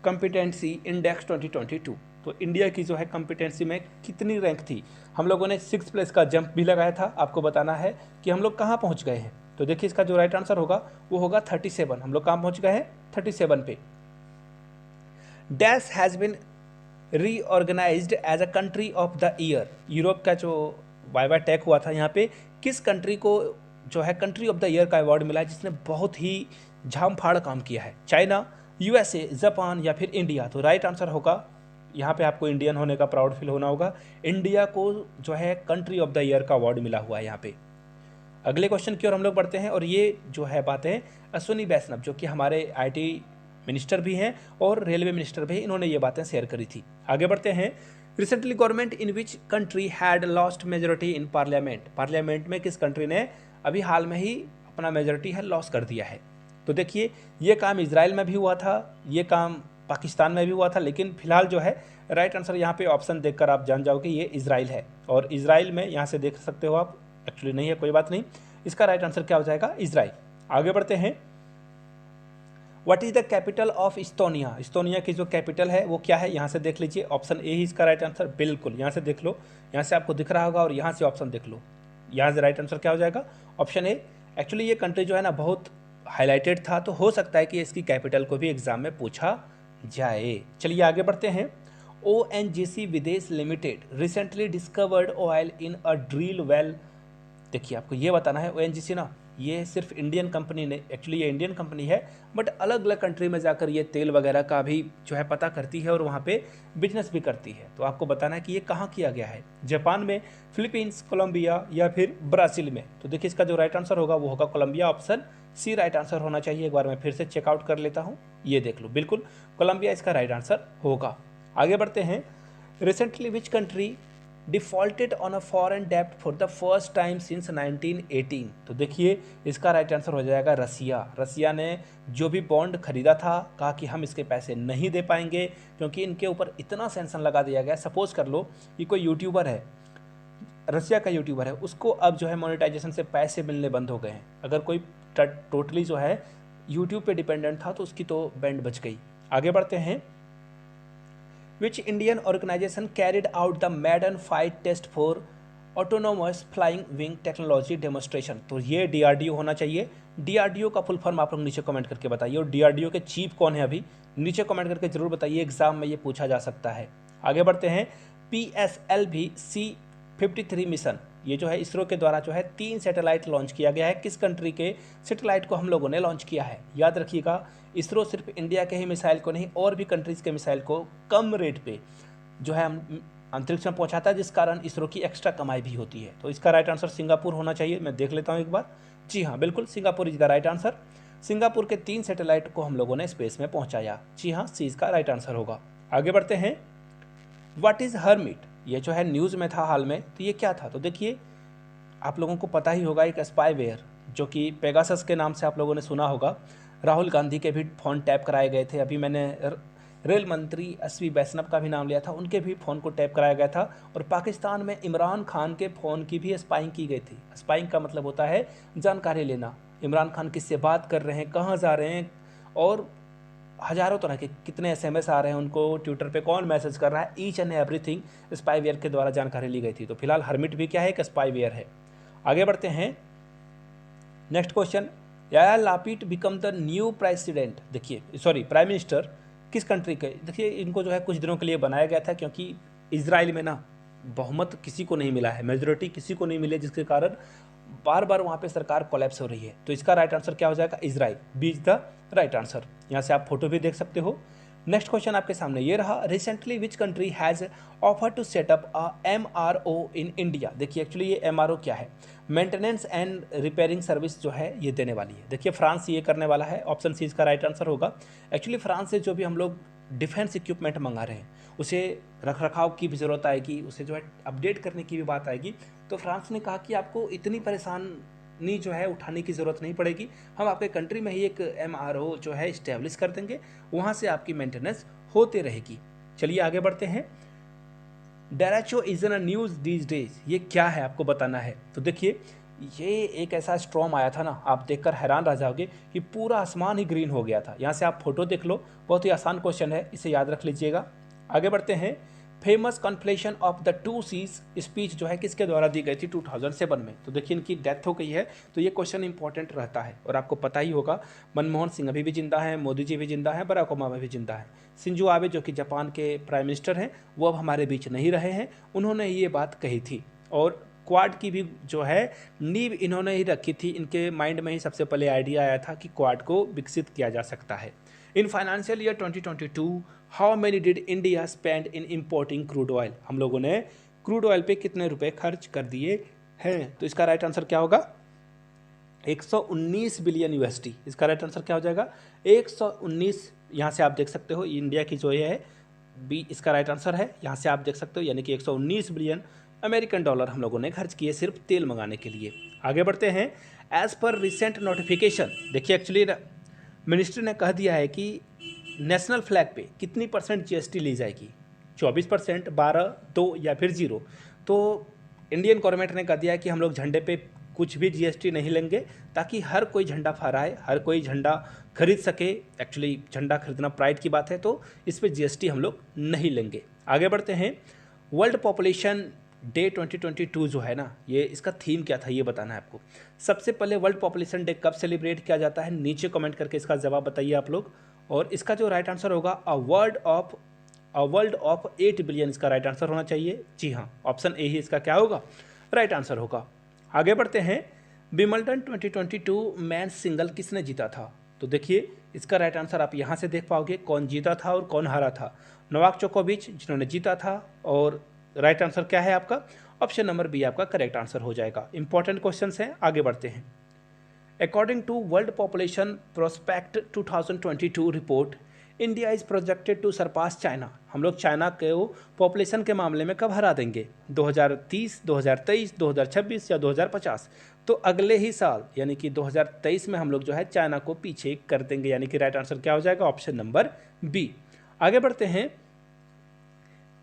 competency index 2022। तो इंडिया की जो है कॉम्पिटेंसी में कितनी रैंक थी? हम लोगों ने 6 प्लेस का जंप भी लगाया था। आपको बताना है कि हम लोग कहाँ पहुँच गए हैं। तो देखिए इसका जो राइट आंसर होगा वो होगा 37। हम लोग कहाँ पहुँच गए हैं? 37 पे। Dash has been reorganised as a country of the year. Europe का जो वाइवा टेक हुआ था यहाँ पे किस कंट्री को जो है कंट्री ऑफ द ईयर का अवार्ड मिला है जिसने बहुत ही झामफाड़ काम किया है? चाइना, यूएसए, जापान या फिर इंडिया? तो राइट आंसर होगा, यहाँ पे आपको इंडियन होने का प्राउड फील होना होगा। इंडिया को जो है कंट्री ऑफ द ईयर का अवार्ड मिला हुआ है यहाँ पे। अगले क्वेश्चन की ओर हम लोग बढ़ते हैं और ये जो है बातें अश्विनी वैष्णव जो कि हमारे आईटी मिनिस्टर भी हैं और रेलवे मिनिस्टर भी, इन्होंने ये बातें शेयर करी थी। आगे बढ़ते हैं। Recently government in which country had lost majority in parliament. Parliament में किस कंट्री ने अभी हाल में ही अपना मेजोरिटी है लॉस कर दिया है? तो देखिए ये काम इजराइल में भी हुआ था, ये काम पाकिस्तान में भी हुआ था, लेकिन फिलहाल जो है राइट आंसर यहाँ पे ऑप्शन देखकर आप जान जाओगे ये इजराइल है। और इजराइल में यहाँ से देख सकते हो आप, एक्चुअली नहीं है, कोई बात नहीं, इसका राइट आंसर क्या हो जाएगा? इजराइल। आगे बढ़ते हैं। What is the capital of Estonia. Estonia की जो कैपिटल है वो क्या है? यहाँ से देख लीजिए, ऑप्शन ए ही इसका राइट आंसर। बिल्कुल, यहाँ से देख लो, यहाँ से आपको दिख रहा होगा और यहाँ से ऑप्शन देख लो, यहाँ से राइट आंसर क्या हो जाएगा? Option A. एक्चुअली ये कंट्री जो है ना बहुत हाईलाइटेड था, तो हो सकता है कि इसकी कैपिटल को भी एग्जाम में पूछा जाए। चलिए आगे बढ़ते हैं। ONGC विदेश limited recently discovered oil in a drill well. देखिए आपको ये बताना है, ONGC ना ये सिर्फ इंडियन कंपनी ने, एक्चुअली ये इंडियन कंपनी है बट अलग अलग कंट्री में जाकर ये तेल वगैरह का भी जो है पता करती है और वहाँ पे बिजनेस भी करती है। तो आपको बताना है कि ये कहाँ किया गया है? जापान में, फिलीपींस, कोलंबिया या फिर ब्राज़ील में? तो देखिए इसका जो राइट आंसर होगा वो होगा Colombia. Option C right answer होना चाहिए। एक बार मैं फिर से चेकआउट कर लेता हूँ, ये देख लो, बिल्कुल कोलंबिया इसका राइट आंसर होगा। आगे बढ़ते हैं। Recently which country defaulted on a foreign डेब्ट for the first time since 1918। तो देखिए इसका राइट आंसर हो जाएगा रसिया। रसिया ने जो भी बॉन्ड खरीदा था कहा कि हम इसके पैसे नहीं दे पाएंगे क्योंकि इनके ऊपर इतना सेंक्शन लगा दिया गया। सपोज कर लो कि कोई यूट्यूबर है, रसिया का यूट्यूबर है, उसको अब जो है मोनेटाइजेशन से पैसे मिलने बंद हो गए हैं। अगर कोई टोटली जो है यूट्यूब पे डिपेंडेंट था तो उसकी तो बैंड बच गई। आगे बढ़ते हैं। Which Indian organization carried out the maiden flight test for autonomous flying wing technology demonstration? तो ये DRDO होना चाहिए। DRDO का फुल फॉर्म आप लोग नीचे कमेंट करके बताइए और DRDO के चीफ कौन है अभी नीचे कमेंट करके जरूर बताइए, एग्जाम में ये पूछा जा सकता है। आगे बढ़ते हैं। PSLV C-53 मिशन, ये जो है इसरो के द्वारा जो है 3 सैटेलाइट लॉन्च किया गया है। किस कंट्री के सैटेलाइट को हम लोगों ने लॉन्च किया है? याद रखिएगा इसरो सिर्फ इंडिया के ही मिसाइल को नहीं और भी कंट्रीज़ के मिसाइल को कम रेट पे जो है हम अंतरिक्ष में पहुंचाता है, जिस कारण इसरो की एक्स्ट्रा कमाई भी होती है। तो इसका राइट आंसर सिंगापुर होना चाहिए। मैं देख लेता हूँ एक बार। जी हाँ, बिल्कुल Singapore is the right answer. Singapore के 3 सैटेलाइट को हम लोगों ने स्पेस में पहुंचाया। जी हाँ, सी इसका राइट आंसर होगा। आगे बढ़ते हैं। व्हाट इज हर्मिट, ये जो है न्यूज़ में था हाल में, तो ये क्या था? तो देखिए, आप लोगों को पता ही होगा, एक स्पाईवेयर जो कि पेगासस के नाम से आप लोगों ने सुना होगा। राहुल गांधी के भी फ़ोन टैप कराए गए थे। अभी मैंने रेल मंत्री अश्विनी वैष्णव का भी नाम लिया था, उनके भी फ़ोन को टैप कराया गया था। और पाकिस्तान में इमरान खान के फ़ोन की भी स्पाइंग की गई थी। स्पाइंग का मतलब होता है जानकारी लेना, इमरान खान किससे बात कर रहे हैं, कहाँ जा रहे हैं, और हज़ारों तरह के कितने एसएमएस आ रहे हैं उनको, ट्विटर पे कौन मैसेज कर रहा है, ईच एंड एवरीथिंग स्पाईवेयर के द्वारा जानकारी ली गई थी। तो फिलहाल हर्मिट भी क्या है? एक स्पाईवेयर है। आगे बढ़ते हैं। नेक्स्ट क्वेश्चन, यार Lapid become the new president, देखिए सॉरी प्राइम मिनिस्टर किस कंट्री के? देखिए, इनको जो है कुछ दिनों के लिए बनाया गया था, क्योंकि इजराइल में ना बहुमत किसी को नहीं मिला है, मेजोरिटी किसी को नहीं मिली, जिसके कारण बार बार वहाँ पे सरकार कोलैप्स हो रही है। तो इसका राइट आंसर क्या हो जाएगा? Israel, B is the right answer. यहाँ से आप फोटो भी देख सकते हो। नेक्स्ट क्वेश्चन आपके सामने ये रहा, recently which country has offer to set up a MRO in India. देखिए, एक्चुअली ये MRO क्या है? मेंटेनेंस एंड रिपेयरिंग सर्विस जो है ये देने वाली है। देखिए, फ्रांस ये करने वाला है। ऑप्शन सी इसका राइट आंसर होगा। एक्चुअली फ्रांस से जो भी हम लोग डिफेंस इक्विपमेंट मंगा रहे हैं, उसे रख रखाव की भी ज़रूरत आएगी, उसे जो है अपडेट करने की भी बात आएगी। तो फ्रांस ने कहा कि आपको इतनी परेशानी जो है उठाने की ज़रूरत नहीं पड़ेगी, हम आपके कंट्री में ही एक MRO जो है इस्टेब्लिश कर देंगे, वहाँ से आपकी मेंटेनेंस होते रहेगी। चलिए आगे बढ़ते हैं। Derecho is in news these days, ये क्या है आपको बताना है। तो देखिए, ये एक ऐसा स्ट्रॉम आया था ना, आप देखकर हैरान रह जाओगे कि पूरा आसमान ही ग्रीन हो गया था। यहाँ से आप फोटो देख लो, बहुत ही आसान क्वेश्चन है, इसे याद रख लीजिएगा। आगे बढ़ते हैं। Famous confluence of the two seas speech जो है किसके द्वारा दी गई थी 2007 में? तो देखिए, इनकी डेथ हो गई है, तो ये क्वेश्चन इंपॉर्टेंट रहता है। और आपको पता ही होगा, मनमोहन सिंह अभी भी जिंदा है, मोदी जी भी जिंदा है, बराक ओबामा भी जिंदा है। शिंजो आबे जो कि जापान के प्राइम मिनिस्टर हैं, वो अब हमारे बीच नहीं रहे हैं, उन्होंने ये बात कही थी। और क्वाड की भी जो है नींव इन्होंने ही रखी थी। इनके माइंड में ही सबसे पहले आइडिया आया था कि क्वाड को विकसित किया जा सकता है। In financial year 2022 how many did India spend in importing crude oil, हम लोगों ने क्रूड ऑयल पे कितने रुपए खर्च कर दिए हैं? तो इसका राइट आंसर क्या होगा? 119 बिलियन USD। इसका राइट आंसर क्या हो जाएगा? 119। यहाँ से आप देख सकते हो इंडिया की जो ये है बी इसका राइट आंसर है। यहाँ से आप देख सकते हो, यानी कि 119 बिलियन अमेरिकन डॉलर हम लोगों ने खर्च किए सिर्फ तेल मंगाने के लिए। आगे बढ़ते हैं। एज पर रिसेंट नोटिफिकेशन, देखिए एक्चुअली मिनिस्ट्री ने कह दिया है कि नेशनल फ्लैग पे कितनी % GST ली जाएगी? 24%, 12, 2 या फिर 0। तो इंडियन गवर्नमेंट ने कह दिया है कि हम लोग झंडे पे कुछ भी GST नहीं लेंगे, ताकि हर कोई झंडा फहराए, हर कोई झंडा खरीद सके। एक्चुअली झंडा खरीदना प्राइड की बात है, तो इस पर GST हम लोग नहीं लेंगे। आगे बढ़ते हैं। वर्ल्ड पॉपुलेशन डे 2022 जो है ना, ये इसका थीम क्या था ये बताना है आपको। सबसे पहले वर्ल्ड पॉपुलेशन डे कब सेलिब्रेट किया जाता है? नीचे कमेंट करके इसका जवाब बताइए आप लोग। और इसका जो राइट आंसर होगा अ वर्ल्ड ऑफ 8 बिलियन, इसका राइट आंसर होना चाहिए। जी हाँ, ऑप्शन ए ही इसका क्या होगा? राइट आंसर होगा। आगे बढ़ते हैं। विंबलडन 2022 मैन सिंगल किसने जीता था? तो देखिए, इसका राइट आंसर आप यहाँ से देख पाओगे, कौन जीता था और कौन हारा था। नोवाक जोकोविच जिन्होंने जीता था। और राइट आंसर क्या है आपका? ऑप्शन नंबर बी आपका करेक्ट आंसर हो जाएगा। इंपॉर्टेंट क्वेश्चंस हैं, आगे बढ़ते हैं। According to world population prospect 2022 report, India is projected to surpass China, हम लोग चाइना को पॉपुलेशन के मामले में कब हरा देंगे? 2030, 2023, 2026 या 2050? तो अगले ही साल यानी कि 2023 में हम लोग जो है चाइना को पीछे कर देंगे, यानी कि राइट आंसर क्या हो जाएगा? Option number B. आगे बढ़ते हैं।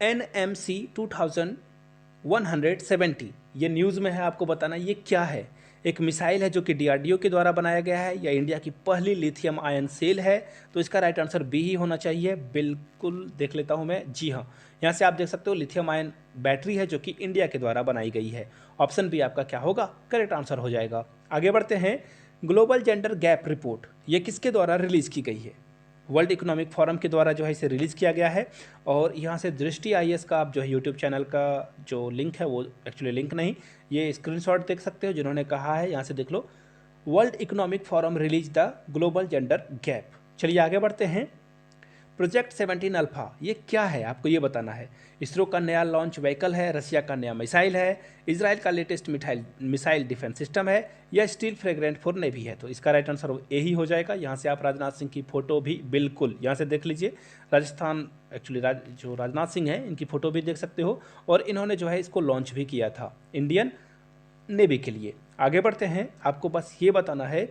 NMC 2170, ये न्यूज़ में है, आपको बताना ये क्या है। एक मिसाइल है जो कि DRDO के द्वारा बनाया गया है, या इंडिया की पहली लिथियम आयन सेल है? तो इसका राइट आंसर बी ही होना चाहिए। बिल्कुल देख लेता हूं मैं। जी हाँ, यहाँ से आप देख सकते हो लिथियम आयन बैटरी है जो कि इंडिया के द्वारा बनाई गई है। ऑप्शन बी आपका क्या होगा? करेक्ट आंसर हो जाएगा। आगे बढ़ते हैं। ग्लोबल जेंडर गैप रिपोर्ट, ये किसके द्वारा रिलीज़ की गई है? वर्ल्ड इकोनॉमिक फोरम के द्वारा जो है इसे रिलीज़ किया गया है। और यहाँ से दृष्टि IAS का आप जो है यूट्यूब चैनल का जो लिंक है, वो एक्चुअली लिंक नहीं, ये स्क्रीनशॉट देख सकते हो, जिन्होंने कहा है यहाँ से देख लो, World Economic Forum release the global gender gap. चलिए आगे बढ़ते हैं। प्रोजेक्ट 17 अल्फा ये क्या है आपको ये बताना है। इसरो का नया लॉन्च व्हीकल है, रशिया का नया मिसाइल है, इजराइल का लेटेस्ट मिसाइल डिफेंस सिस्टम है, या स्टील फ्रेगरेंट फॉर नेवी है। तो इसका राइट आंसर ए ही हो जाएगा। यहाँ से आप राजनाथ सिंह की फ़ोटो भी बिल्कुल यहाँ से देख लीजिए। राजस्थान एक्चुअली जो राजनाथ सिंह हैं इनकी फ़ोटो भी देख सकते हो, और इन्होंने जो है इसको लॉन्च भी किया था इंडियन नेवी के लिए। आगे बढ़ते हैं, आपको बस ये बताना है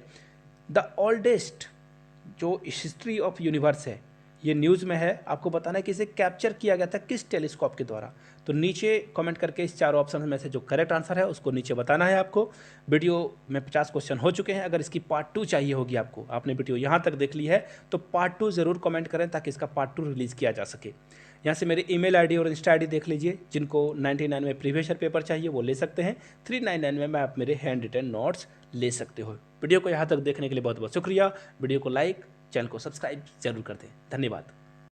द ओल्डेस्ट जो हिस्ट्री ऑफ यूनिवर्स है ये न्यूज़ में है, आपको बताना है कि इसे कैप्चर किया गया था किस टेलीस्कोप के द्वारा। तो नीचे कमेंट करके इस चारों ऑप्शन में से जो करेक्ट आंसर है उसको नीचे बताना है आपको। वीडियो में 50 क्वेश्चन हो चुके हैं, अगर इसकी पार्ट 2 चाहिए होगी आपको, आपने वीडियो यहाँ तक देख ली है तो पार्ट 2 ज़रूर कमेंट करें ताकि इसका पार्ट 2 रिलीज़ किया जा सके। यहाँ से मेरी ईमेल आईडी और इंस्टा आईडी देख लीजिए। जिनको 99 में प्रीवियस ईयर पेपर चाहिए वो ले सकते हैं, 399 में आप मेरे हैंड रिटन नोट्स ले सकते हो। वीडियो को यहाँ तक देखने के लिए बहुत बहुत शुक्रिया। वीडियो को लाइक, चैनल को सब्सक्राइब जरूर कर दें। धन्यवाद।